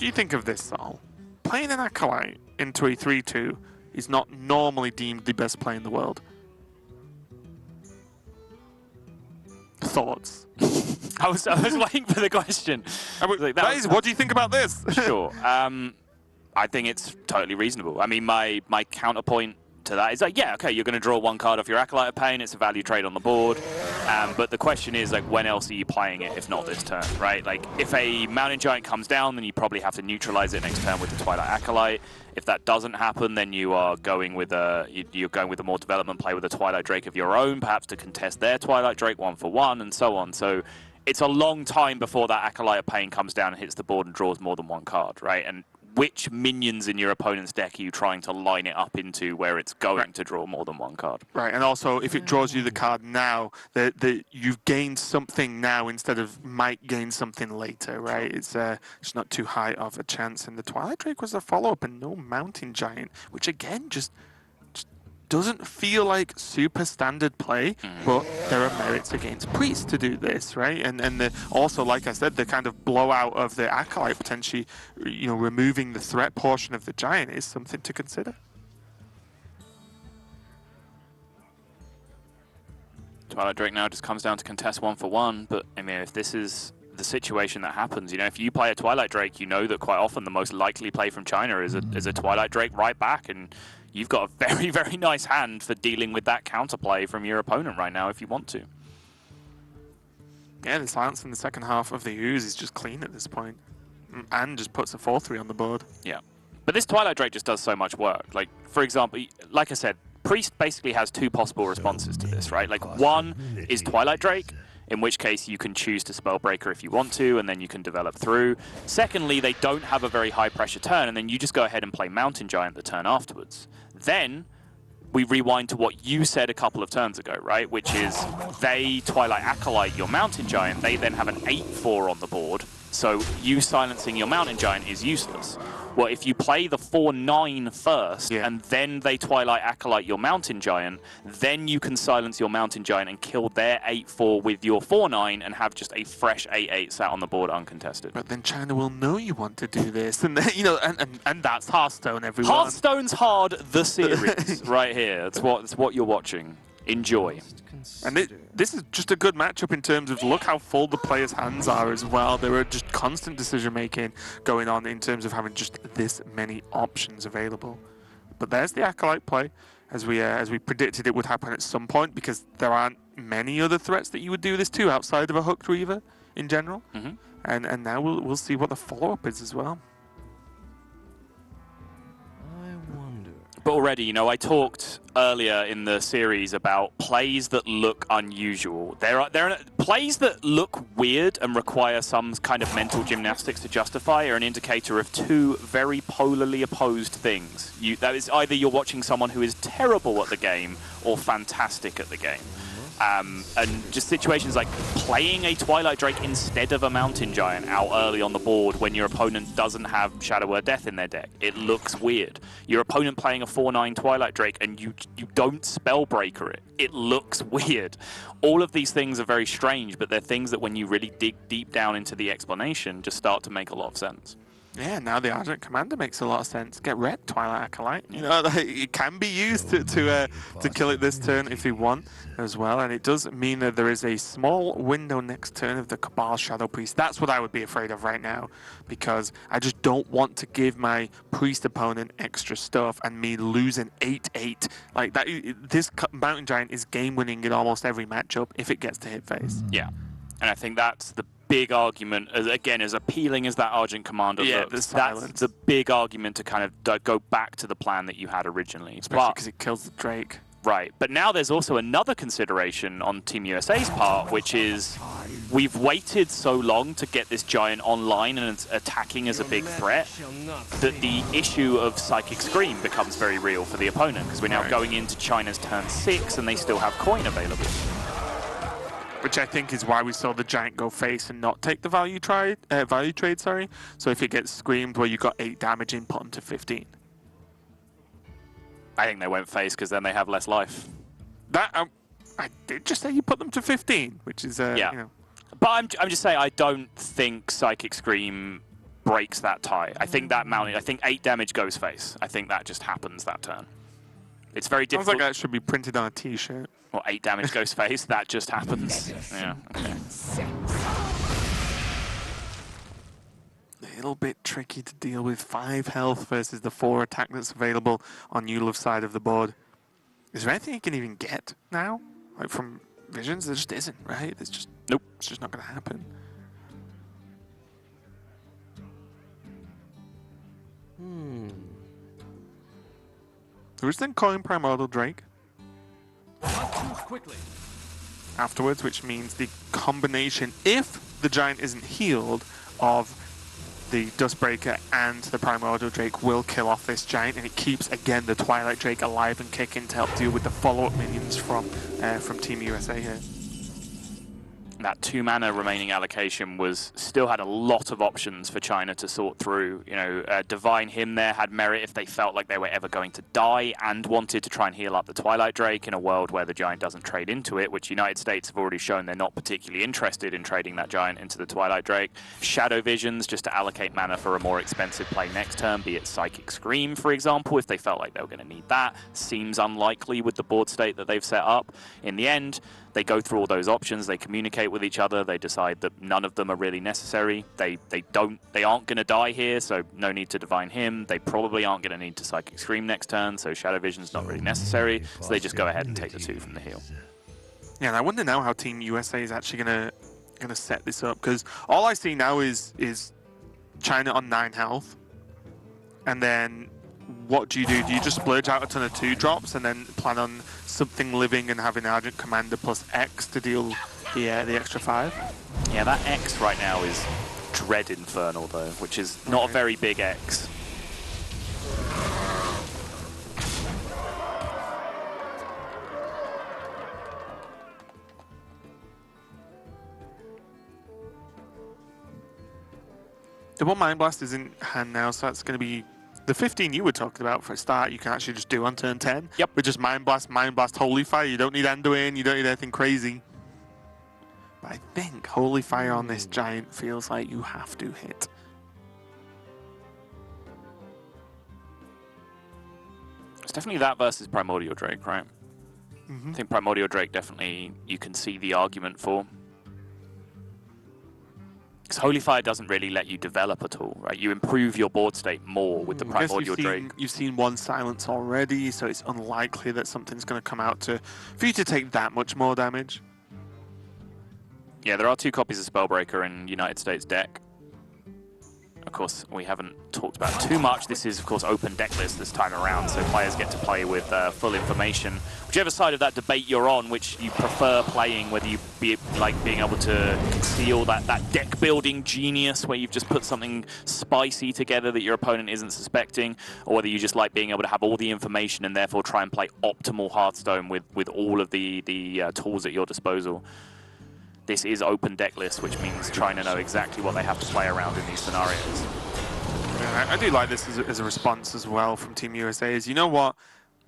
you think of this, Saul? Playing an Acolyte into a 3/2 is not normally deemed the best play in the world. Thoughts? I was waiting for the question. What do you think about this? Sure. I think it's totally reasonable. I mean, my counterpoint to that is like, yeah, okay, you're going to draw one card off your Acolyte of Pain, it's a value trade on the board, but the question is, like, when else are you playing it if not this turn, right? Like, if a Mountain Giant comes down, then you probably have to neutralize it next turn with the Twilight Acolyte. If that doesn't happen, then you are going with you're going with a more development play with a Twilight Drake of your own, perhaps to contest their Twilight Drake 1-for-1 and so on. So it's a long time before that Acolyte of Pain comes down and hits the board and draws more than one card, right? And which minions in your opponent's deck are you trying to line it up into where it's going to draw more than one card? Right, and also if it draws you the card now, you've gained something now instead of might gain something later, right? It's not too high of a chance. And the Twilight Drake was a follow-up and no Mountain Giant, which again just doesn't feel like super standard play, but there are merits against Priest to do this, right? And also, like I said, the kind of blowout of the Acolyte potentially, removing the threat portion of the Giant is something to consider. Twilight Drake now just comes down to contest 1-for-1, but I mean, if this is the situation that happens, if you play a Twilight Drake, you know that quite often the most likely play from China is a Twilight Drake right back, and you've got a very, very nice hand for dealing with that counterplay from your opponent right now if you want to. Yeah, the silence in the second half of the Ooze is just clean at this point, and just puts a 4-3 on the board. Yeah, but this Twilight Drake just does so much work. Like, for example, like I said, Priest basically has two possible responses to this, right? Like, one is Twilight Drake, in which case you can choose to Spellbreaker if you want to, and then you can develop through. Secondly, they don't have a very high pressure turn, and then you just go ahead and play Mountain Giant the turn afterwards. Then we rewind to what you said a couple of turns ago, right? Which is they Twilight Acolyte your Mountain Giant, they then have an 8-4 on the board, so you silencing your Mountain Giant is useless. Well, if you play the 4-9 first, and then they Twilight Acolyte your Mountain Giant, then you can silence your Mountain Giant and kill their 8-4 with your 4-9 and have just a fresh 8-8 sat on the board uncontested. But then China will know you want to do this, and and that's Hearthstone, everyone. Hearthstone's hard, the series, right here. That's what you're watching. Enjoy. And this is just a good matchup in terms of look how full the players' hands are as well. There are just constant decision making going on in terms of having just this many options available. But there's the Acolyte play, as we predicted it would happen at some point, because there aren't many other threats that you would do this to outside of a Hooked Reaver in general. And now we'll see what the follow-up is as well. But already, I talked earlier in the series about plays that look unusual. There are plays that look weird and require some kind of mental gymnastics to justify are an indicator of two very polarly opposed things. That is either you're watching someone who is terrible at the game or fantastic at the game. And just situations like playing a Twilight Drake instead of a Mountain Giant out early on the board when your opponent doesn't have Shadow Word Death in their deck. It looks weird. Your opponent playing a 4-9 Twilight Drake and you don't Spellbreaker it. It looks weird. All of these things are very strange, but they're things that when you really dig deep down into the explanation just start to make a lot of sense. Yeah, now the Argent Commander makes a lot of sense. Get red, Twilight Acolyte. It can be used to kill it this turn if you want as well. And it does mean that there is a small window next turn of the Cabal Shadow Priest. That's what I would be afraid of right now, because I just don't want to give my Priest opponent extra stuff and me losing 8-8. Like that, this Mountain Giant is game-winning in almost every matchup if it gets to hit face. Yeah, and I think that's the big argument, again, as appealing as that Argent Commander looks, that's the big argument to kind of go back to the plan that you had originally. Especially because it kills the Drake. Right, but now there's also another consideration on Team USA's part, which is we've waited so long to get this Giant online and attacking as a big threat that the issue of Psychic Scream becomes very real for the opponent, because we're now going into China's turn 6 and they still have coin available. Which I think is why we saw the Giant go face and not take the value trade. So if it gets screamed where you got 8 damage in, put them to 15. I think they went face because then they have less life. That I did just say you put them to 15, which is yeah. But I'm just saying I don't think Psychic Scream breaks that tie. I think that mounted. I think 8 damage goes face. I think that just happens that turn. It's very difficult. Sounds like that should be printed on a T-shirt. Well, 8 damage goes face. That just happens. Yeah. Okay. A little bit tricky to deal with 5 health versus the 4 attack that's available on Yulov's side of the board. Is there anything he can even get now? Like from Visions? There just isn't, right? It's just, Nope. It's just not going to happen. Who's then calling Primordial Drake? Quickly. Afterwards, which means the combination, if the Giant isn't healed, of the Dustbreaker and the Primordial Drake will kill off this Giant, and it keeps, again, the Twilight Drake alive and kicking to help deal with the follow-up minions from Team USA here. That 2 mana remaining allocation still had a lot of options for China to sort through. You know, Divine Hymn there had merit if they felt like they were ever going to die and wanted to try and heal up the Twilight Drake in a world where the Giant doesn't trade into it, which United States have already shown they're not particularly interested in trading that Giant into the Twilight Drake. Shadow Visions just to allocate mana for a more expensive play next turn, be it Psychic Scream, for example, if they felt like they were going to need that. Seems unlikely with the board state that they've set up. In the end, they go through all those options, they communicate with each other, they decide that none of them are really necessary. They aren't going to die here, so no need to Divine Hymn. They probably aren't going to need to Psychic Scream next turn, so Shadow Vision's not really necessary, so they just go ahead and take the 2 from the heal. Yeah, and I wonder now how Team USA is actually gonna set this up, because all I see now is China on 9 health, and then what do? Do you just splurge out a ton of 2-drops and then plan on something living and having Argent Commander plus X to deal the extra 5? Yeah, that X right now is Dread Infernal though, which is not a very big X. The one Mind Blast is in hand now, so that's going to be the 15 you were talking about for a start. You can actually just do on turn 10. Yep. With just Mind Blast, Holy Fire. You don't need Anduin, you don't need anything crazy. But I think Holy Fire on this Giant feels like you have to hit. It's definitely that versus Primordial Drake, right? I think Primordial Drake definitely you can see the argument for. Because Holy Fire doesn't really let you develop at all, right? You improve your board state more with the Primordial Drake. You've seen 1 silence already, so it's unlikely that something's going to come out for you to take that much more damage. Yeah, there are 2 copies of Spellbreaker in United States deck. Of course, we haven't talked about too much. This is, of course, open deck list this time around, so players get to play with full information. Whichever side of that debate you're on, which you prefer playing, whether you like being able to conceal that deck building genius where you've just put something spicy together that your opponent isn't suspecting, or whether you just like being able to have all the information and therefore try and play optimal Hearthstone with all of the tools at your disposal. This is open deck list, which means trying to know exactly what they have to play around in these scenarios. Yeah, I do like this as a response as well from Team USA. Is, you know what?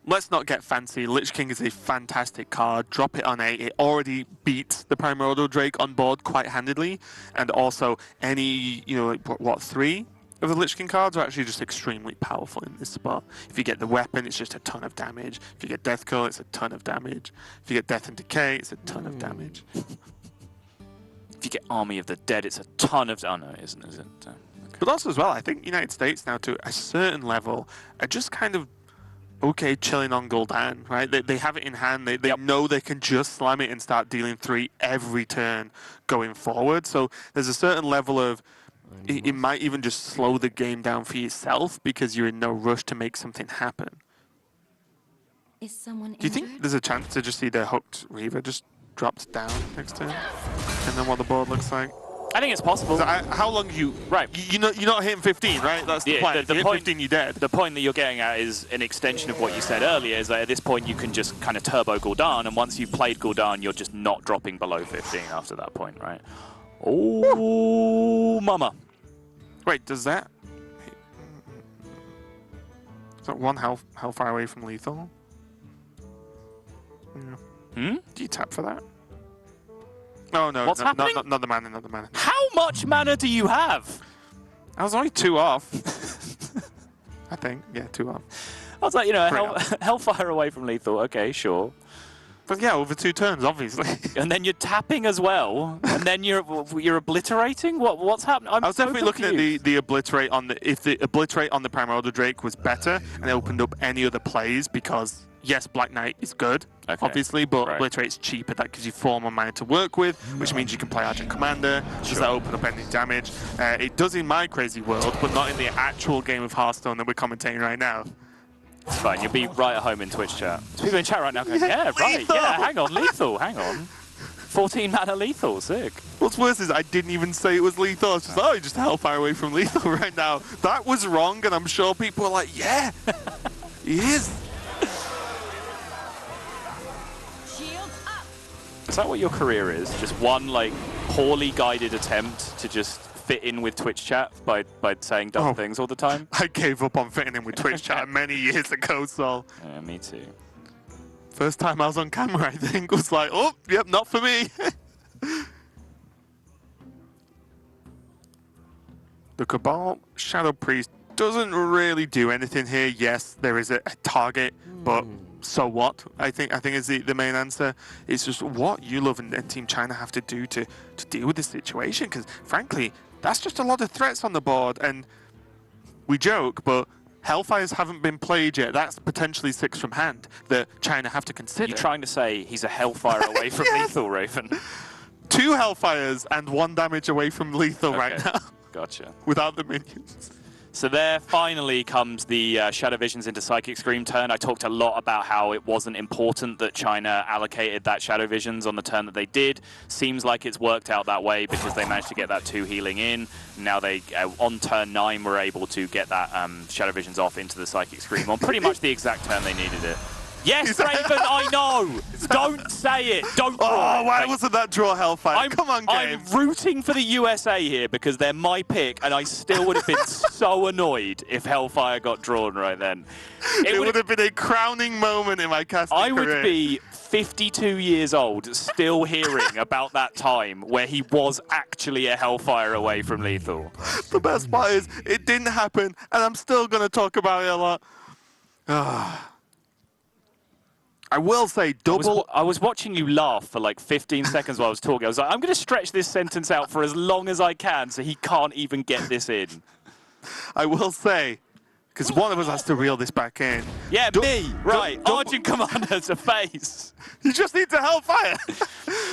Let's not get fancy. Lich King is a fantastic card. Drop it on 8. It already beats the Primordial Drake on board quite handedly. And also, any, you know, like, what, 3 of the Lich King cards are actually just extremely powerful in this spot. If you get the weapon, it's just a ton of damage. If you get Death Curl, it's a ton of damage. If you get Death and Decay, it's a ton of damage. If you get Army of the Dead, it's a ton of... Oh, no, it isn't, is it? Okay. But also as well, I think United States now, to a certain level, are just kind of okay chilling on Gul'dan, right? They have it in hand. They know they can just slam it and start dealing 3 every turn going forward. So there's a certain level of... It might even just slow the game down for yourself because you're in no rush to make something happen. Is someone Do you think there's a chance to just see the hooked Reaver just dropped down next turn? And then what the board looks like? I think it's possible. How long do you... Right. You're not hitting 15, right? That's the plan. If you hit 15, you're dead. The point that you're getting at is an extension of what you said earlier, is that at this point you can just kind of turbo Gul'dan, and once you've played Gul'dan, you're just not dropping below 15 after that point, right? Oh, mama. Wait, does that... Is that 1 hellfire away from lethal? Yeah. Do you tap for that? Oh, no. What's happening? Not the mana, not the mana. How much mana do you have? I was only 2 off. I think. Yeah, 2 off. I was like, you know, hellfire away from lethal. Okay, sure. But yeah, over 2 turns, obviously. And then you're tapping as well, and then you're obliterating. What's happening? I was definitely looking at the obliterate on the... If the obliterate on the Primordial Drake was better and it opened up any other plays, because yes, Black Knight is good, obviously, but Obliterate's cheaper. That gives you 4 more mana to work with, which means you can play Argent Commander. Does that open up any damage? It does in my crazy world, but not in the actual game of Hearthstone that we're commentating right now. It's fine. You'll be right at home in Twitch chat. There's people in chat right now going, yeah, right, yeah, hang on, lethal, hang on. 14 mana lethal, sick. What's worse is I didn't even say it was lethal. I was just, oh, you're just hellfire away from lethal right now. That was wrong, and I'm sure people are like, yeah, he is. Is that what your career is? Just one, like, poorly guided attempt to just fit in with Twitch chat by saying dumb things all the time? I gave up on fitting in with Twitch chat many years ago, Sol. Yeah, me too. First time I was on camera, I think, was like, oh, yep, not for me. The Cabal Shadow Priest doesn't really do anything here. Yes, there is a target, but so what? I think is the main answer. It's just what you love and Team China have to do to deal with this situation, because frankly, that's just a lot of threats on the board, and we joke, but Hellfires haven't been played yet. That's potentially 6 from hand that China have to consider. You're trying to say he's a Hellfire away from lethal, Raven? 2 Hellfires and 1 damage away from lethal right now. Gotcha. Without the minions. So there finally comes the Shadow Visions into Psychic Scream turn. I talked a lot about how it wasn't important that China allocated that Shadow Visions on the turn that they did. Seems like it's worked out that way because they managed to get that 2 healing in. Now they, on turn 9, were able to get that Shadow Visions off into the Psychic Scream on pretty much the exact turn they needed it. Yes, Raven, I know! Don't say it! Don't draw Oh, why wasn't that draw Hellfire? Come on, game. I'm rooting for the USA here because they're my pick, and I still would have been so annoyed if Hellfire got drawn right then. It would have been a crowning moment in my casting career. I would be 52 years old still hearing about that time where he was actually a Hellfire away from lethal. The best part is, it didn't happen, and I'm still going to talk about it a lot. I will say double... I was watching you laugh for like 15 seconds while I was talking. I was like, I'm going to stretch this sentence out for as long as I can so he can't even get this in. I will say, because one of us has to reel this back in. Yeah, me, right. Argent Commander's a face. You just need to Hellfire.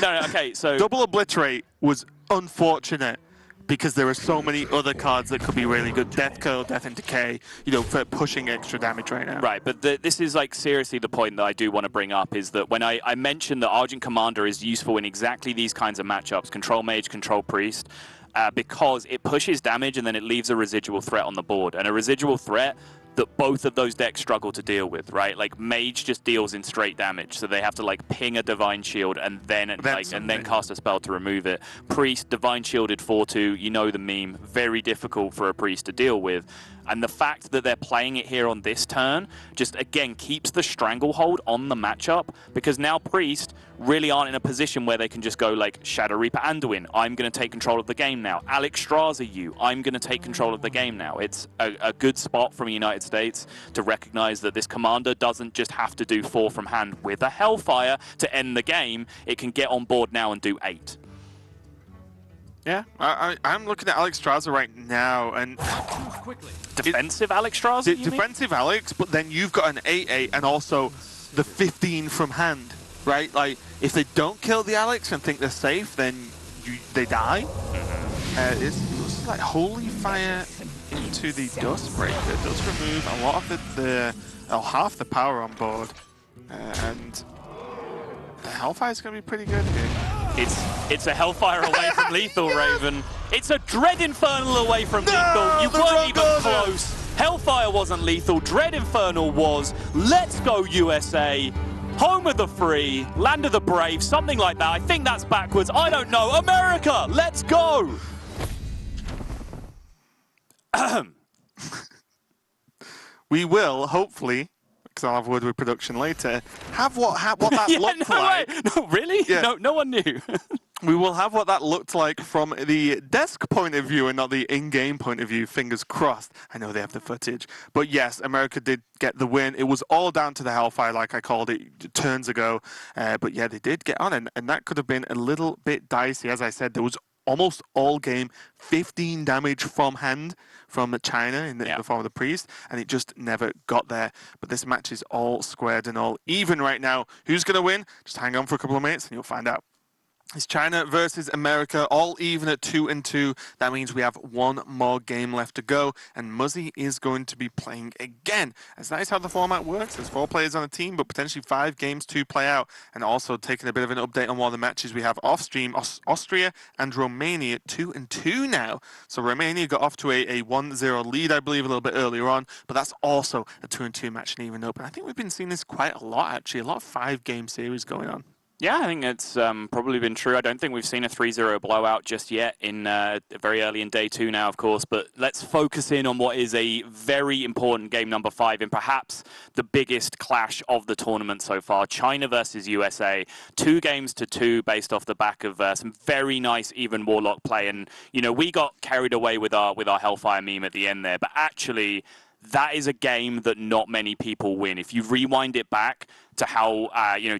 No, okay, so... Double Obliterate was unfortunate because there are so many other cards that could be really good. Death Curl, Death and Decay, you know, for pushing extra damage right now. Right, but this is like seriously the point that I do want to bring up is that when I mentioned that Argent Commander is useful in exactly these kinds of matchups, Control Mage, Control Priest, because it pushes damage and then it leaves a residual threat on the board. And a residual threat that both of those decks struggle to deal with, right? Like Mage just deals in straight damage, so they have to like ping a Divine Shield and then cast a spell to remove it. Priest, Divine Shielded 4/2, you know the meme, very difficult for a Priest to deal with. And the fact that they're playing it here on this turn just, again, keeps the stranglehold on the matchup, because now Priest really aren't in a position where they can just go like, Shadow Reaper Anduin, I'm going to take control of the game now. Alex Straza, I'm going to take control of the game now. It's a good spot from the United States to recognize that this commander doesn't just have to do 4 from hand with a Hellfire to end the game. It can get on board now and do 8. Yeah, I'm looking at Alex Straza right now, and defensive Alex Straza. Defensive Alex, but then you've got an 8/8 and also the 15 from hand, right? Like if they don't kill the Alex and think they're safe, then they die. It looks like Holy Fire into the Dustbreaker does remove a lot of half the power on board, and the Hellfire's going to be pretty good here. It's a Hellfire away from lethal, Raven. It's a Dread Infernal away from lethal. You weren't even close. Hellfire wasn't lethal. Dread Infernal was. Let's go USA. Home of the free, land of the brave, something like that. I think that's backwards. I don't know. America, let's go. We will, hopefully, because I'll have a word with production later, have what that looked like. No, really? Yeah. No one knew. We will have what that looked like from the desk point of view and not the in-game point of view, fingers crossed. I know they have the footage. But yes, America did get the win. It was all down to the Hellfire, like I called it turns ago. But yeah, they did get on, and that could have been a little bit dicey. As I said, there was almost all game, 15 damage from hand from China in the form of the Priest, and it just never got there. But this match is all squared and all even right now. Who's going to win? Just hang on for a couple of minutes and you'll find out. It's China versus America, all even at 2-2. That means we have one more game left to go, and Muzzy is going to be playing again. As that is how the format works. There's 4 players on a team, but potentially 5 games to play out. And also taking a bit of an update on one of the matches we have off stream, Austria and Romania, 2-2 now. So Romania got off to a 1-0 lead, I believe, a little bit earlier on, but that's also a 2-2 match and even up. And I think we've been seeing this quite a lot, actually. A lot of 5-game series going on. Yeah, I think it's probably been true. I don't think we've seen a 3-0 blowout just yet in very early in day 2 now, of course. But let's focus in on what is a very important game number 5 and perhaps the biggest clash of the tournament so far. China versus USA. 2-2 based off the back of some very nice even Warlock play. And, you know, we got carried away with our Hellfire meme at the end there. But actually, that is a game that not many people win. If you rewind it back to how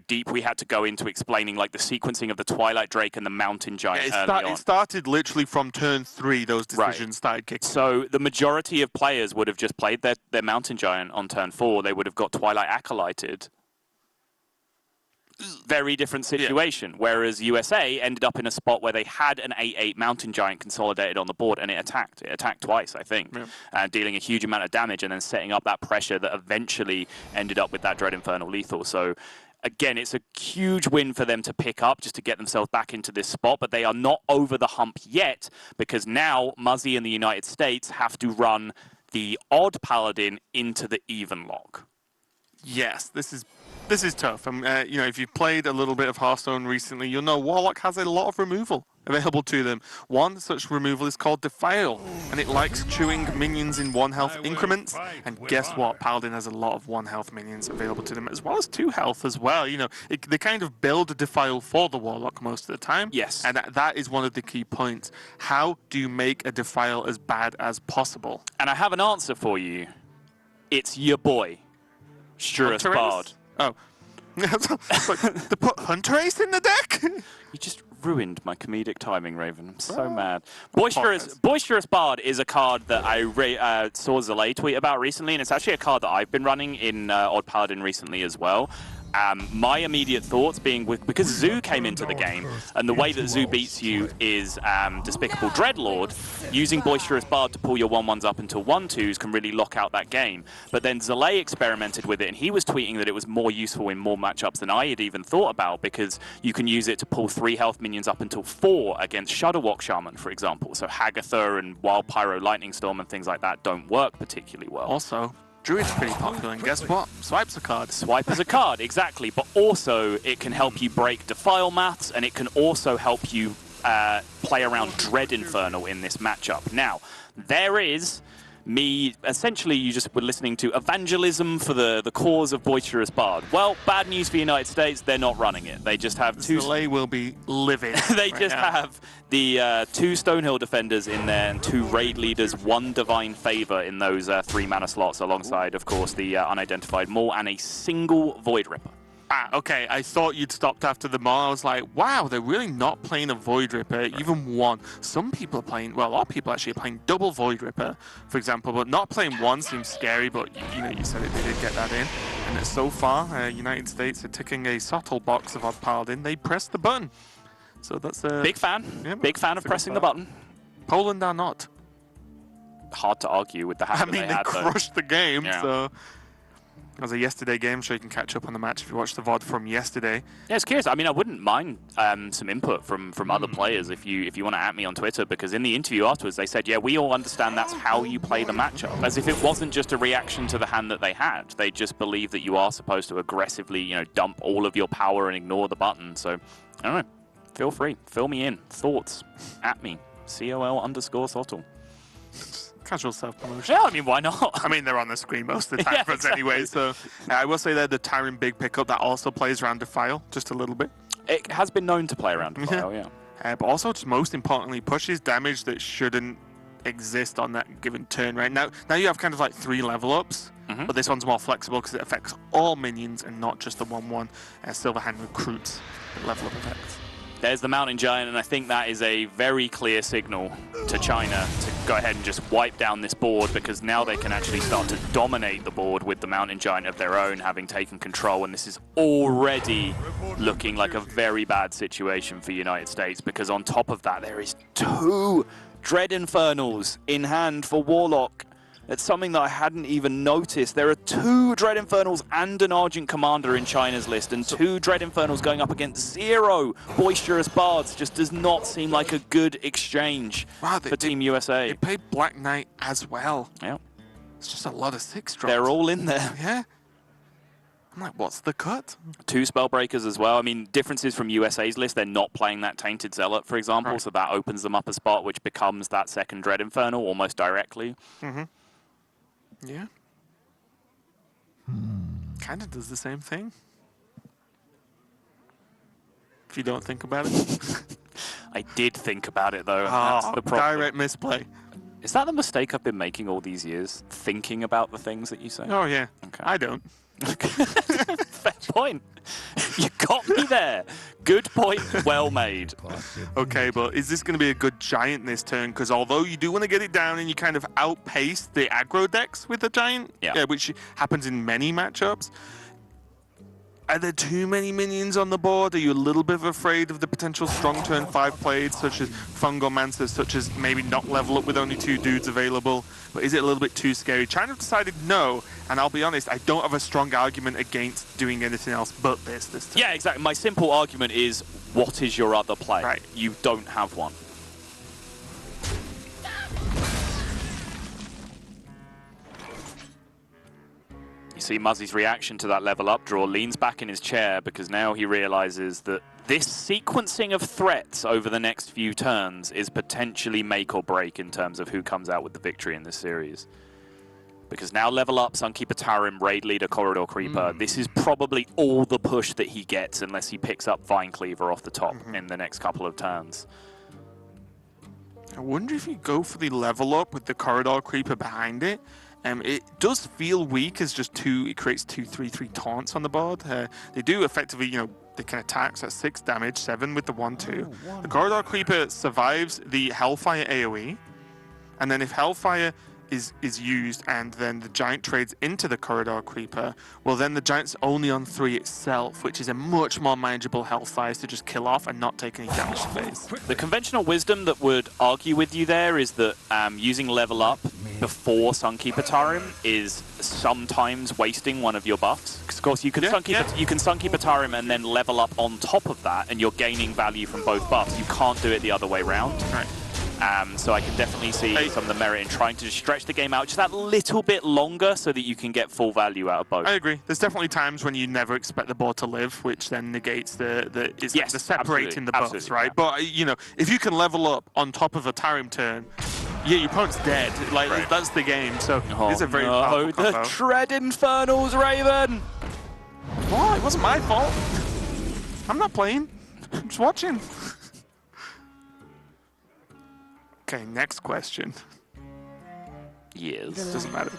deep we had to go into explaining like the sequencing of the Twilight Drake and the Mountain Giant it started literally from turn 3, those decisions started kicking. So the majority of players would have just played their Mountain Giant on turn 4. They would have got Twilight Acolyted. Very different situation, whereas USA ended up in a spot where they had an 8-8 Mountain Giant consolidated on the board, and it attacked. It attacked twice, I think, dealing a huge amount of damage and then setting up that pressure that eventually ended up with that Dread Infernal lethal. So again, it's a huge win for them to pick up just to get themselves back into this spot, but they are not over the hump yet because now Muzzy and the United States have to run the odd Paladin into the even lock. Yes, this is tough. If you've played a little bit of Hearthstone recently, you'll know Warlock has a lot of removal available to them. One such removal is called Defile, and it likes chewing minions in 1 health increments. And guess what? Paladin has a lot of 1 health minions available to them, as well as 2 health as well. You know, they kind of build a Defile for the Warlock most of the time. Yes. And that is one of the key points. How do you make a Defile as bad as possible? And I have an answer for you. It's your boy, Shurus Bard. Oh. They put Hunter Ace in the deck? You just ruined my comedic timing, Raven. I'm so mad. Boisterous Bard is a card that I saw Zalay tweet about recently, and it's actually a card that I've been running in Odd Paladin recently as well. My immediate thoughts being because Zoo came into the game, and the way that Zoo beats you is Despicable Dreadlord. Using Boisterous Bard to pull your 1/1s up into 1/2s can really lock out that game. But then Zalay experimented with it, and he was tweeting that it was more useful in more matchups than I had even thought about, because you can use it to pull 3 health minions up until 4 against Shadowwalk Shaman, for example. So Hagatha and Wild Pyro Lightning Storm and things like that don't work particularly well. Also, Druid's pretty popular, and guess what? Swipe's a card. Swipe is a card, exactly. But also, it can help you break Defile maths, and it can also help you play around Dread Infernal in this matchup. Now, there is me, essentially you just were listening to evangelism for the cause of Boisterous Bard. Well, bad news for the United States, they're not running it. They just have 2... Delay will be livid. They just have the 2 Stonehill defenders in there and 2 raid leaders, 1 Divine Favor in those 3 mana slots, alongside, of course, the unidentified Maul and a single Void Ripper. Okay, I thought you'd stopped after the Maul. I was like, wow, they're really not playing a Void Ripper, even 1. Some people are playing, well, a lot of people actually are playing double Void Ripper, for example, but not playing 1 seems scary, but you said it, they did get that in. And so far, United States are ticking a subtle box of Odd Paladin. They pressed the button. So that's a... Big fan. Yeah, big fan of pressing the button. Poland are not. Hard to argue with the hack that they had, crushed the game, yeah. So... It was a yesterday game, so you can catch up on the match if you watch the VOD from yesterday. Yeah, it's curious. I mean, I wouldn't mind some input from other players if you want to at me on Twitter, because in the interview afterwards they said, yeah, we all understand that's how you play the matchup. As if it wasn't just a reaction to the hand that they had. They just believe that you are supposed to aggressively, dump all of your power and ignore the button. So, I don't know. Feel free. Fill me in. Thoughts. At me. COL_Sottle. Casual self-promotion. Yeah, I mean, why not? I mean, they're on the screen most of the time for us anyway, so I will say that the Tyron Big pickup that also plays around Defile, just a little bit. It has been known to play around Defile, yeah. But also, just most importantly, pushes damage that shouldn't exist on that given turn, right? Now you have kind of like 3 level ups, but this one's more flexible because it affects all minions and not just the 1/1 Silverhand recruits level up effects. There's the Mountain Giant, and I think that is a very clear signal to China to go ahead and just wipe down this board, because now they can actually start to dominate the board with the Mountain Giant of their own, having taken control, and this is already looking like a very bad situation for United States, because on top of that, there is 2 Dread Infernals in hand for Warlock. It's something that I hadn't even noticed. There are 2 Dread Infernals and an Argent Commander in China's list, and 2 Dread Infernals going up against 0 Boisterous Bards just does not seem like a good exchange for Team USA. They played Black Knight as well. Yeah. It's just a lot of 6-drops. They're all in there. Yeah. I'm like, what's the cut? 2 Spellbreakers as well. I mean, differences from USA's list, they're not playing that Tainted Zealot, for example, so that opens them up a spot which becomes that second Dread Infernal almost directly. Mm-hmm. Yeah. Kind of does the same thing. If you don't think about it. I did think about it, though. That's the problem. Direct misplay. Is that the mistake I've been making all these years? Thinking about the things that you say? Oh, yeah. Okay. I don't. Fair point. You got me there. Good point. Well made. Okay, but is this going to be a good giant this turn? Because although you do want to get it down and you kind of outpace the aggro decks with the giant, which happens in many matchups, are there too many minions on the board? Are you a little bit afraid of the potential strong turn 5 plays, such as Fungomancer, such as maybe not level up with only 2 dudes available? But is it a little bit too scary? China decided no, and I'll be honest, I don't have a strong argument against doing anything else but this turn. Yeah, exactly. My simple argument is, what is your other play? Right. You don't have one. You see Muzzy's reaction to that level up draw, leans back in his chair because now he realizes that this sequencing of threats over the next few turns is potentially make or break in terms of who comes out with the victory in this series. Because now level up, Sunkeeper Tarim, Raid Leader, Corridor Creeper, this is probably all the push that he gets unless he picks up Vine Cleaver off the top in the next couple of turns. I wonder if you go for the level up with the Corridor Creeper behind it. It does feel weak as just it creates 2/3/3 taunts on the board. They do effectively, they can attack, so that's 6 damage, 7 with the 1/2. The Corridor Creeper survives the Hellfire AoE, and then if Hellfire is used and then the Giant trades into the Corridor Creeper, well then the Giant's only on 3 itself, which is a much more manageable Hellfire to just kill off and not take any damage to face. The conventional wisdom that would argue with you there is that using level up before Sunkeeper Tarim is sometimes wasting one of your buffs. Because of course you can Sunkeeper Tarim and then level up on top of that, and you're gaining value from both buffs. You can't do it the other way around. Right. So I can definitely see some of the merit in trying to just stretch the game out just that little bit longer so that you can get full value out of both. I agree. There's definitely times when you never expect the board to live, which then negates the separating the buffs, right? Yeah. But if you can level up on top of a Tarim turn, yeah, your opponent's dead. Like that's the game. So it's a very powerful combo. The Dread Infernals, Raven. What? It wasn't my fault. I'm not playing. I'm just watching. Okay, next question. Yes. Doesn't matter.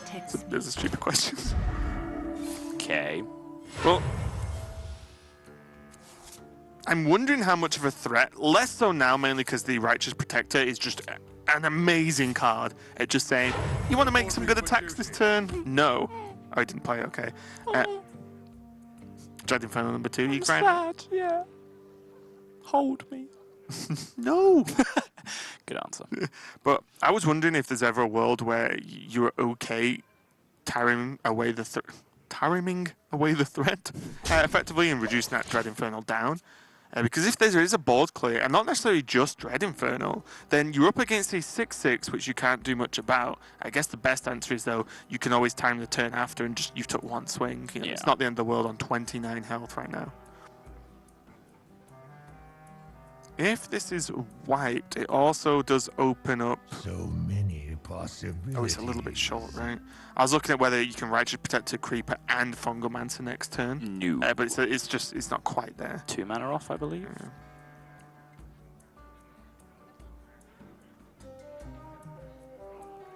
There's a stupid question. Okay. Well, I'm wondering how much of a threat, less so now mainly because the Righteous Protector is just an amazing card at just saying, you want to make some good attacks this turn? No. Oh, I didn't play, okay. Dread Inferno number 2, you grind. Sad, yeah. Hold me. No. Good answer. But I was wondering if there's ever a world where you're okay tariming away the threat effectively and reducing that Dread Infernal down. Because if there is a board clear, and not necessarily just Dread Infernal, then you're up against a 6/6, which you can't do much about. I guess the best answer is, though, you can always time the turn after and just you've took one swing. It's not the end of the world on 29 health right now. If this is wiped, it also does open up. So many possibilities. Oh, it's a little bit short, right? I was looking at whether you can Righteous Protector, Creeper, and Fungomancer next turn. No. But it's not quite there. 2 mana off, I believe. Yeah.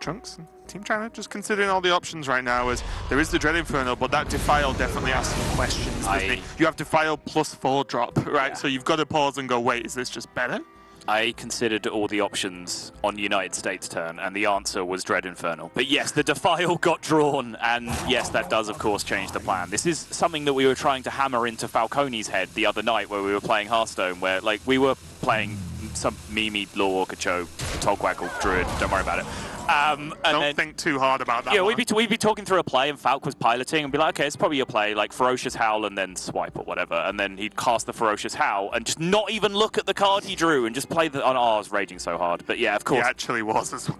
Trunks, Team China just considering all the options right now, as there is the Dread Inferno, but that Defile definitely asks some questions, doesn't it? You have Defile +4 drop, right? Yeah. So you've got to pause and go, wait, is this just better? I considered all the options on United States' turn, and the answer was Dread Infernal. But yes, the Defile got drawn, and yes, that does, of course, change the plan. This is something that we were trying to hammer into Falcone's head the other night where we were playing Hearthstone, where, like, we were playing some Mimi, Law, Orcacho, Togwaggle, Druid, don't worry about it. And Don't think too hard about that. Yeah, one. we'd be talking through a play, and Falk was piloting, and be like, okay, it's probably your play, like Ferocious Howl and then Swipe or whatever, and then he'd cast the Ferocious Howl and just not even look at the card he drew and just play the. Oh, I was raging so hard, but yeah, of course. He actually was as well.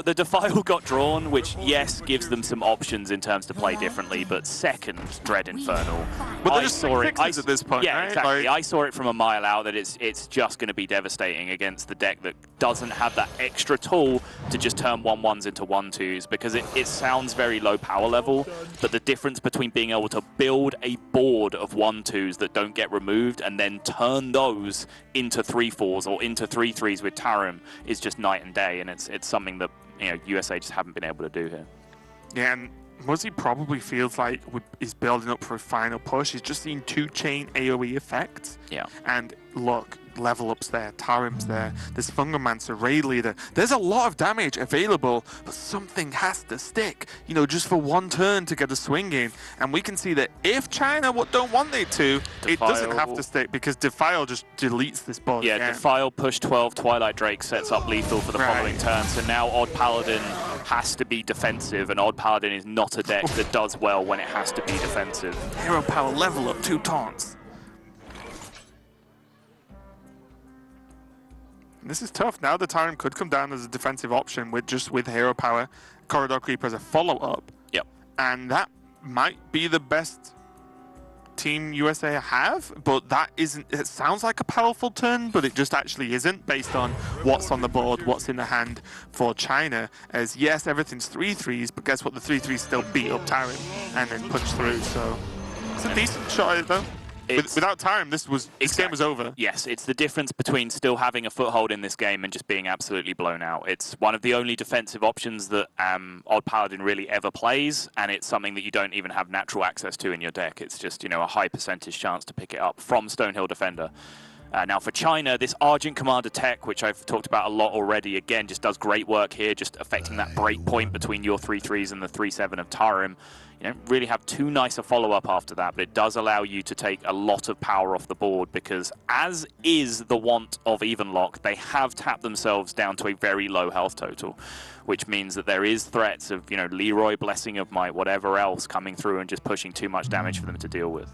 The Defile got drawn, which yes gives them some options in terms to play differently, but second Dread Infernal. But they're just fixes at this point, yeah, right? exactly. Like, I saw it from a mile out that it's just going to be devastating against the deck that doesn't have that extra tool to just turn 1/1s into 1/2s, because it sounds very low power level, but the difference between being able to build a board of 1/2s that don't get removed and then turn those into 3/4s or into 3/3s with Tarim is just night and day, and it's something that, you know, USA just haven't been able to do here. yeah, and Muzzy probably feels like he's building up for a final push. He's just seen 2-chain AoE effects. Yeah. And look, level up's there, Tarim's there, there's Fungomancer, Raid Leader. There's a lot of damage available, but something has to stick, you know, just for one turn to get a swing in. And we can see that if China don't want it to, it doesn't have to stick, because Defile just deletes this board. Yeah, again. Defile push 12, Twilight Drake sets up lethal for the following turn, so now Odd Paladin has to be defensive, and Odd Paladin is not a deck that does well when it has to be defensive. Hero power level up, 2 taunts. This is tough. Now the Tarim could come down as a defensive option with hero power, Corridor Creeper as a follow-up. Yep. And that might be the best Team USA have, but that isn't. It sounds like a powerful turn, but it just actually isn't, based on what's on the board, what's in the hand for China. As yes, everything's 3/3s, but guess what? The 3/3s still beat up Tarim and then punch through. So it's a decent shot at it, though. Without Tarim, this game was over. Yes, it's the difference between still having a foothold in this game and just being absolutely blown out. It's one of the only defensive options that Odd Paladin really ever plays, and it's something that you don't even have natural access to in your deck. It's just, you know, a high percentage chance to pick it up from Stonehill Defender. Now for China, this Argent Commander tech, which I've talked about a lot already, again, just does great work here, just affecting that break point between your 3/3s and the 3/7 of Tarim. You don't really have too nice a follow-up after that, but it does allow you to take a lot of power off the board, because as is the want of Evenlock, they have tapped themselves down to a very low health total, which means that there is threats of, you know, Leroy, Blessing of Might, whatever else coming through and just pushing too much damage for them to deal with.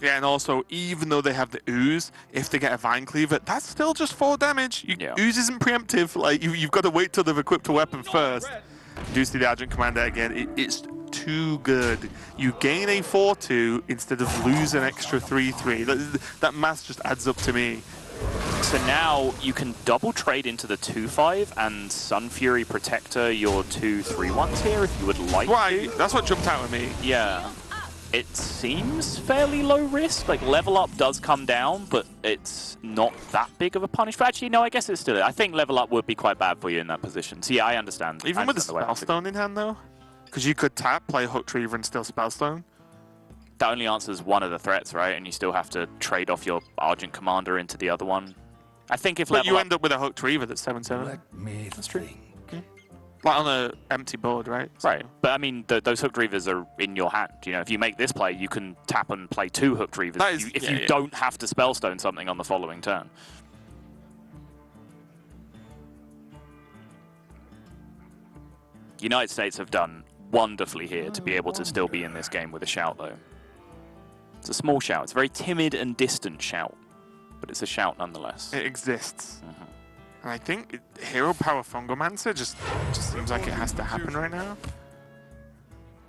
Yeah, and also, even though they have the Ooze, if they get a Vine Cleaver, that's still just 4 damage. Ooze isn't preemptive. Like, you've got to wait till they've equipped a weapon first. You do see the Argent Commander again. It's too good. You gain a 4/2 instead of lose an extra 3/3. That math just adds up to me. So now you can double trade into the 2/5 and Sun Fury Protector your 2/3/1s here if you would like. Right, that's what jumped out at me. Yeah. It seems fairly low risk. Like, level up does come down, but it's not that big of a punishment. Actually, no, I guess it's still. I think level up would be quite bad for you in that position. So yeah, I understand. Even with the Spellstone in hand, though? Because you could tap, play Hooked Reaver, and still Spellstone. That only answers one of the threats, right? And you still have to trade off your Argent Commander into the other one. I think if but you end up with a Hooked Reaver that's 7/7. Let me That's true. Like on an empty board, right? Right. But I mean, those Hooked Reavers are in your hand. You know, if you make this play, you can tap and play 2 Hooked Reavers if you don't have to Spellstone something on the following turn. United States have done wonderfully here to be able to still be in this game with a shout, though. It's a small shout. It's a very timid and distant shout, but it's a shout nonetheless. It exists. And I think Hero Power Fungomancer just seems like it has to happen right now.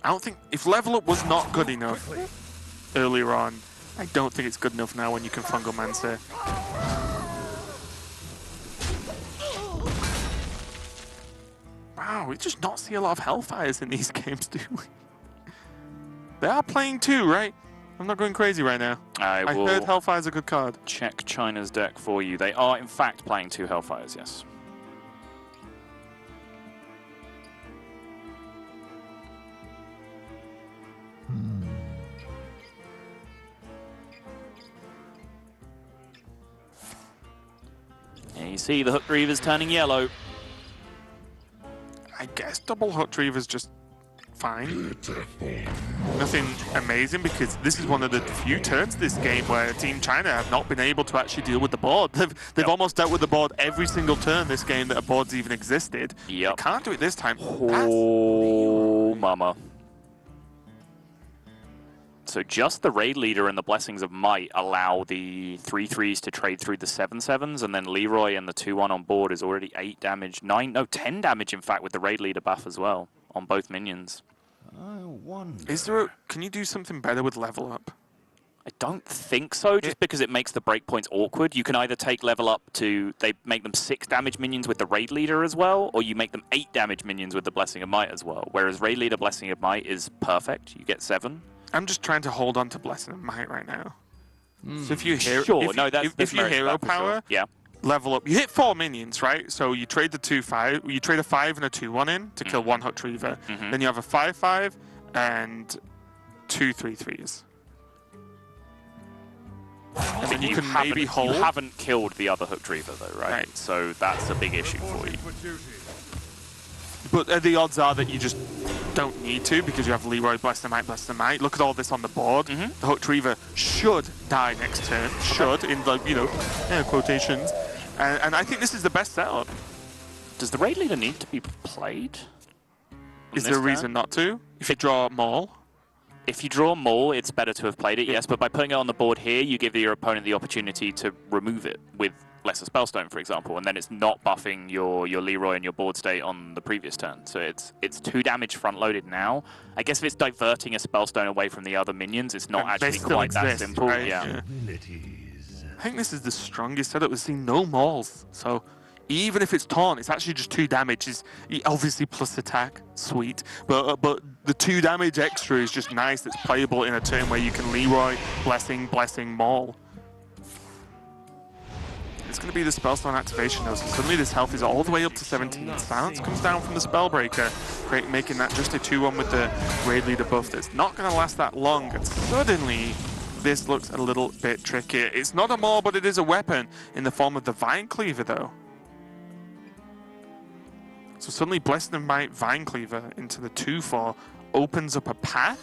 I don't think... If level up was not good enough earlier on, I don't think it's good enough now when you can Fungomancer. Wow, we just not see a lot of Hellfires in these games, do we? They are playing 2, right? I'm not going crazy right now. I heard Hellfire's a good card. Check China's deck for you. They are, in fact, playing 2 Hellfires, yes. Yeah, you see the Hook Reaver's turning yellow. I guess double Hook Reaver's just fine. Nothing amazing, because this is one of the few turns this game where Team China have not been able to actually deal with the board. They've almost dealt with the board every single turn this game that a board's even existed. Yep. They can't do it this time. Oh, mama. So just the Raid Leader and the Blessings of Might allow the 3/3s to trade through the 7/7s, and then Leroy and the 2/1 on board is already 8 damage, 10 damage in fact with the Raid Leader buff as well on both minions. I wonder. Is there can you do something better with level up? I don't think so, just because it makes the breakpoints awkward. You can either take level up to, they make them 6 damage minions with the Raid Leader as well, or you make them 8 damage minions with the Blessing of Might as well. Whereas Raid Leader Blessing of Might is perfect, you get 7. I'm just trying to hold on to Blessing of Might right now. So if you hero, Sure, if you hero power, sure. Yeah. level up, you hit 4 minions, right? So you trade the 2/5, you trade a 5 and a 2/1 in to kill 1 Hook Reaver. Then you have a 5/5 and 2 3/3s. And then you can maybe hold. You haven't killed the other Hook Reaver though, right? So that's a big issue for you. But the odds are that you just don't need to, because you have Leroy, Bless the Might, Bless the Might. Look at all this on the board. The Hook Reaver should die next turn. Should, in the, quotations. And I think this is the best setup. Does the Raid Leader need to be played? Is there a reason not to? If you draw Maul? If you draw Maul, it's better to have played it, yes. But by putting it on the board here, you give your opponent the opportunity to remove it with Lesser Spellstone, for example, and then it's not buffing your Leroy and your board state on the previous turn. So it's 2 damage front-loaded now. I guess if it's diverting a Spellstone away from the other minions, it's not actually quite that simple. Right? Yeah. I think this is the strongest setup. We've seen no Mauls, so even if it's taunt, it's actually just 2 damage. Is obviously plus attack, sweet, but the 2 damage extra is just nice. It's playable in a turn where you can Leroy, Blessing, Maul. It's going to be the Spellstone activation though, so suddenly this health is all the way up to 17. Silence comes down from the Spellbreaker, making that just a 2/1 with the Raid Leader buff that's not going to last that long, and suddenly this looks a little bit tricky. It's not a Maul, but it is a weapon in the form of the Vine Cleaver though. So suddenly Blessing of Might Vine Cleaver into the 2/4 opens up a path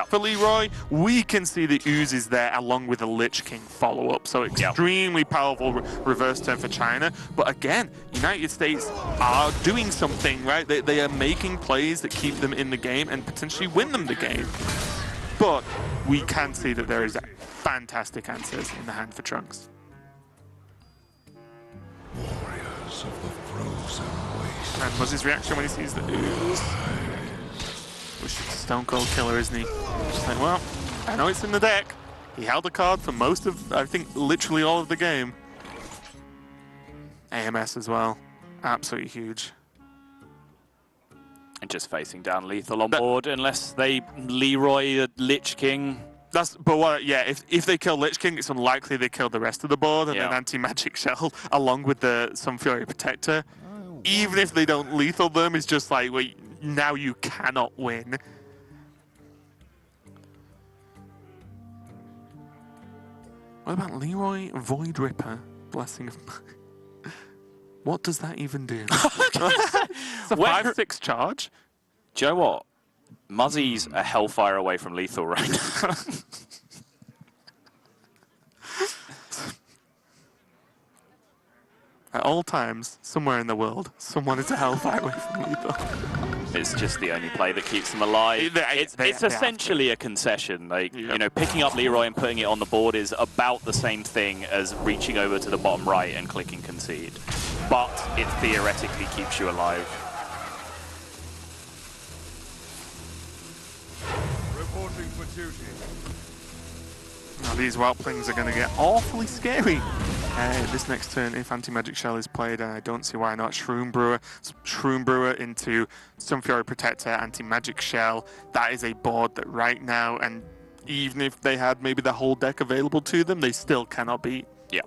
for Leroy. We can see the oozes there along with the Lich King follow-up. So extremely powerful reverse turn for China. But again, United States are doing something, right? They are making plays that keep them in the game and potentially win them the game. But we can see that there is fantastic answers in the hand for Trunks. Warriors of the frozen waste. And what's his reaction when he sees the ooze? Wish it's a Stone Cold Killer, isn't he? Just like, well, I know it's in the deck. He held the card for most of, I think, literally all of the game. AMS as well. Absolutely huge. And just facing down lethal on board, unless they Leroy the Lich King. If they kill Lich King, it's unlikely they kill the rest of the board, and then Anti-Magic Shell along with the Sun Fury Protector. Even if they don't lethal them, it's just like, wait, now you cannot win. What about Leroy Void Ripper Blessing of Might? What does that even do? It's a 5/6 charge. Do you know what? Muzzy's a hellfire away from lethal right now. At all times, somewhere in the world, someone is a hellfire away from lethal. It's just the only play that keeps them alive. It's essentially a concession. Like, picking up Leroy and putting it on the board is about the same thing as reaching over to the bottom right and clicking concede. But it theoretically keeps you alive. Reporting for duty. Now these Whelplings are going to get awfully scary this next turn if Anti-Magic Shell is played, and I don't see why not. Shroom Brewer into Sun Fury Protector, Anti-Magic Shell. That is a board that right now, and even if they had maybe the whole deck available to them, they still cannot beat. Yeah.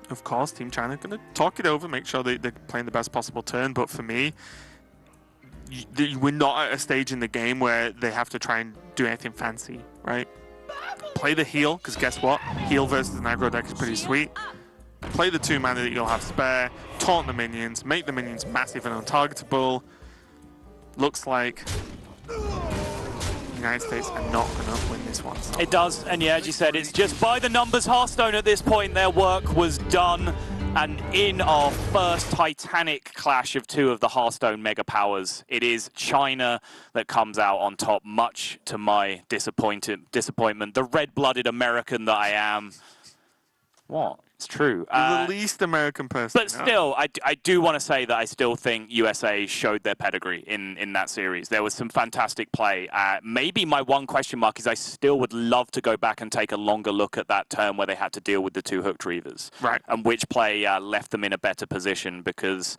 Of course, Team China going to talk it over, make sure they're playing the best possible turn, but for me, we're not at a stage in the game where they have to try and do anything fancy, right? Play the heal, because guess what? Heal versus an aggro deck is pretty sweet. Play the 2 mana that you'll have spare, taunt the minions, make the minions massive and untargetable. Looks like the United States are not going to win this one. So. It does, and yeah, as you said, it's just by the numbers. Hearthstone at this point, their work was done. And in our first titanic clash of 2 of the Hearthstone mega powers, it is China that comes out on top, much to my disappointment. The red-blooded American that I am. What? It's true. The least American person. But still, I do want to say that I still think USA showed their pedigree in that series. There was some fantastic play. Maybe my one question mark is I still would love to go back and take a longer look at that turn where they had to deal with the 2 hooked reavers. Right. And which play left them in a better position, because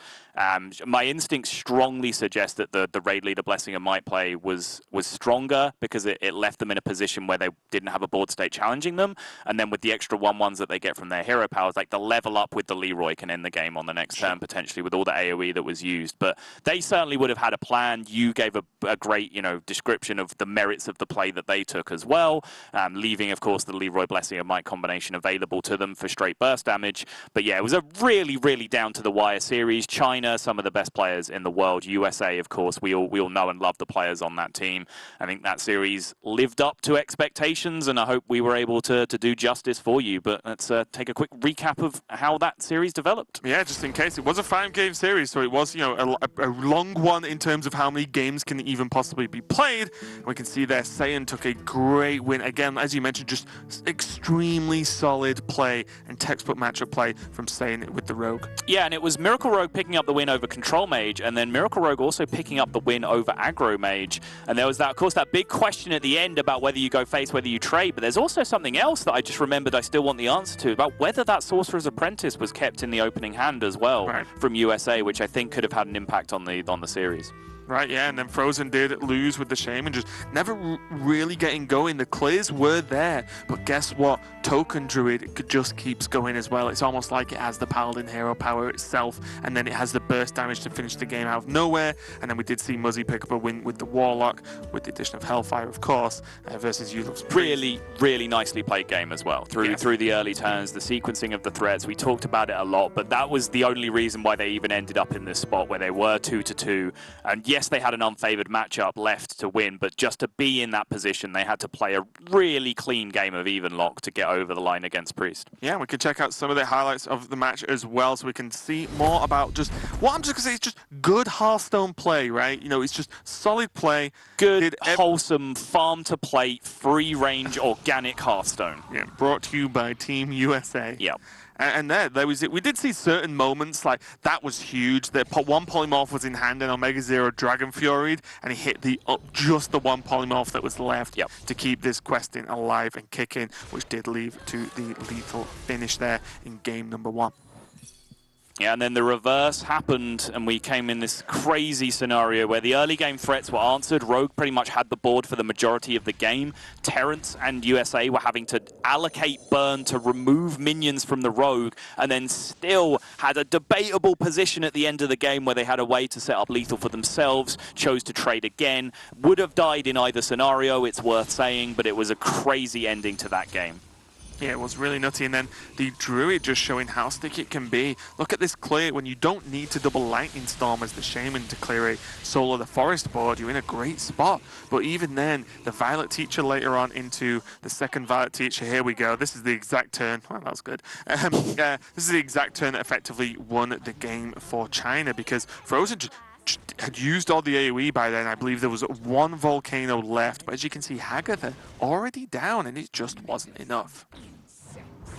my instincts strongly suggest that the Raid Leader Blessing of Might play was stronger, because it left them in a position where they didn't have a board state challenging them. And then with the extra 1/1s that they get from their hero powers, like the level up with the Leroy can end the game on the next turn potentially with all the AoE that was used. But they certainly would have had a plan. You gave a great, description of the merits of the play that they took as well, leaving, of course, the Leroy Blessing of Might combination available to them for straight burst damage. But yeah, it was a really, really down to the wire series. China, some of the best players in the world. USA, of course, we all know and love the players on that team. I think that series lived up to expectations, and I hope we were able to do justice for you. But let's take a quick recap of how that series developed. Yeah, just in case. It was a 5-game series, so it was, a long one in terms of how many games can even possibly be played. And we can see there Saiyan took a great win. Again, as you mentioned, just extremely solid play and textbook matchup play from Saiyan with the Rogue. Yeah, and it was Miracle Rogue picking up the win over Control Mage, and then Miracle Rogue also picking up the win over Aggro Mage. And there was that, of course, that big question at the end about whether you go face, whether you trade. But there's also something else that I just remembered I still want the answer to, about whether that Sorcerer's Apprentice was kept in the opening hand as well from USA, which I think could have had an impact on the series. Right, yeah, and then Frozen did lose with the Shaman, just never really getting going. The clears were there, but guess what? Token Druid just keeps going as well. It's almost like it has the Paladin hero power itself, and then it has the burst damage to finish the game out of nowhere. And then we did see Muzzy pick up a win with the Warlock, with the addition of Hellfire, of course, versus Yuluf's Priest. Really, really nicely played game as well. Through the early turns, the sequencing of the threats, we talked about it a lot, but that was the only reason why they even ended up in this spot where they were 2-2. And yes, they had an unfavored matchup left to win, but just to be in that position, they had to play a really clean game of even lock to get over the line against Priest. Yeah, we can check out some of the highlights of the match as well, so we can see more about just what I'm just gonna say is just good Hearthstone play, right? It's just solid play, good, wholesome farm to plate, free range, organic Hearthstone. Yeah, brought to you by Team USA. Yeah. And there was it. We did see certain moments, like that was huge. That one polymorph was in hand and Omega Zero Dragon Fury'd, and he hit just the one polymorph that was left to keep this questing alive and kicking, which did lead to the lethal finish there in game number 1. Yeah, and then the reverse happened, and we came in this crazy scenario where the early game threats were answered. Rogue pretty much had the board for the majority of the game. Terrence and USA were having to allocate burn to remove minions from the Rogue, and then still had a debatable position at the end of the game where they had a way to set up lethal for themselves, chose to trade again. Would have died in either scenario, it's worth saying, but it was a crazy ending to that game. Yeah, it was really nutty, and then the Druid just showing how sticky it can be. Look at this clear. When you don't need to double Lightning Storm as the Shaman to clear a Soul of the Forest board, you're in a great spot. But even then, the Violet Teacher later on into the second Violet Teacher. Here we go. This is the exact turn. Well, that was good. This is the exact turn that effectively won the game for China, because Frozen had used all the AoE by then. I believe there was one Volcano left, but as you can see, Hagatha already down, and it just wasn't enough.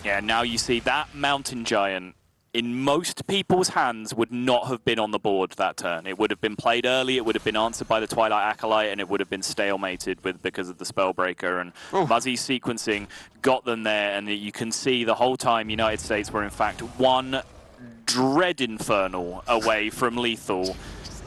Yeah, now you see that Mountain Giant in most people's hands would not have been on the board that turn. It would have been played early, it would have been answered by the Twilight Acolyte, and it would have been stalemated because of the Spellbreaker. And Muzzy's sequencing got them there, and you can see the whole time United States were in fact one Dread Infernal away from lethal.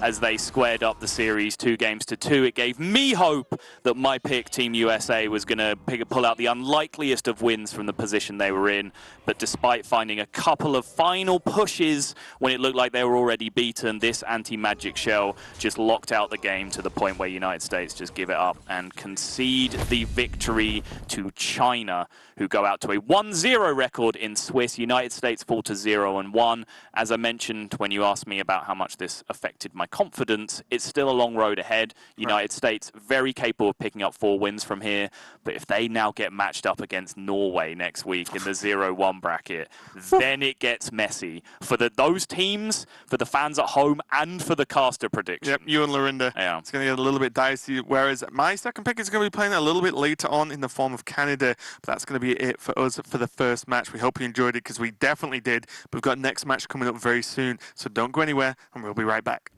as they squared up the series 2-2. It gave me hope that my pick, Team USA, was going to pull out the unlikeliest of wins from the position they were in. But despite finding a couple of final pushes when it looked like they were already beaten, this anti-magic shell just locked out the game to the point where United States just give it up and concede the victory to China, who go out to a 1-0 record in Swiss. United States fall to 0-1. As I mentioned when you asked me about how much this affected my confidence, it's still a long road ahead. United States very capable of picking up 4 wins from here, but if they now get matched up against Norway next week in the 0-1 bracket, then it gets messy for those teams, for the fans at home, and for the caster prediction. Yep, you and Lorinda. Yeah. It's going to get a little bit dicey, whereas my second pick is going to be playing a little bit later on in the form of Canada, but that's going to be it for us for the first match. We hope you enjoyed it, because we definitely did. But we've got next match coming up very soon, so don't go anywhere, and we'll be right back.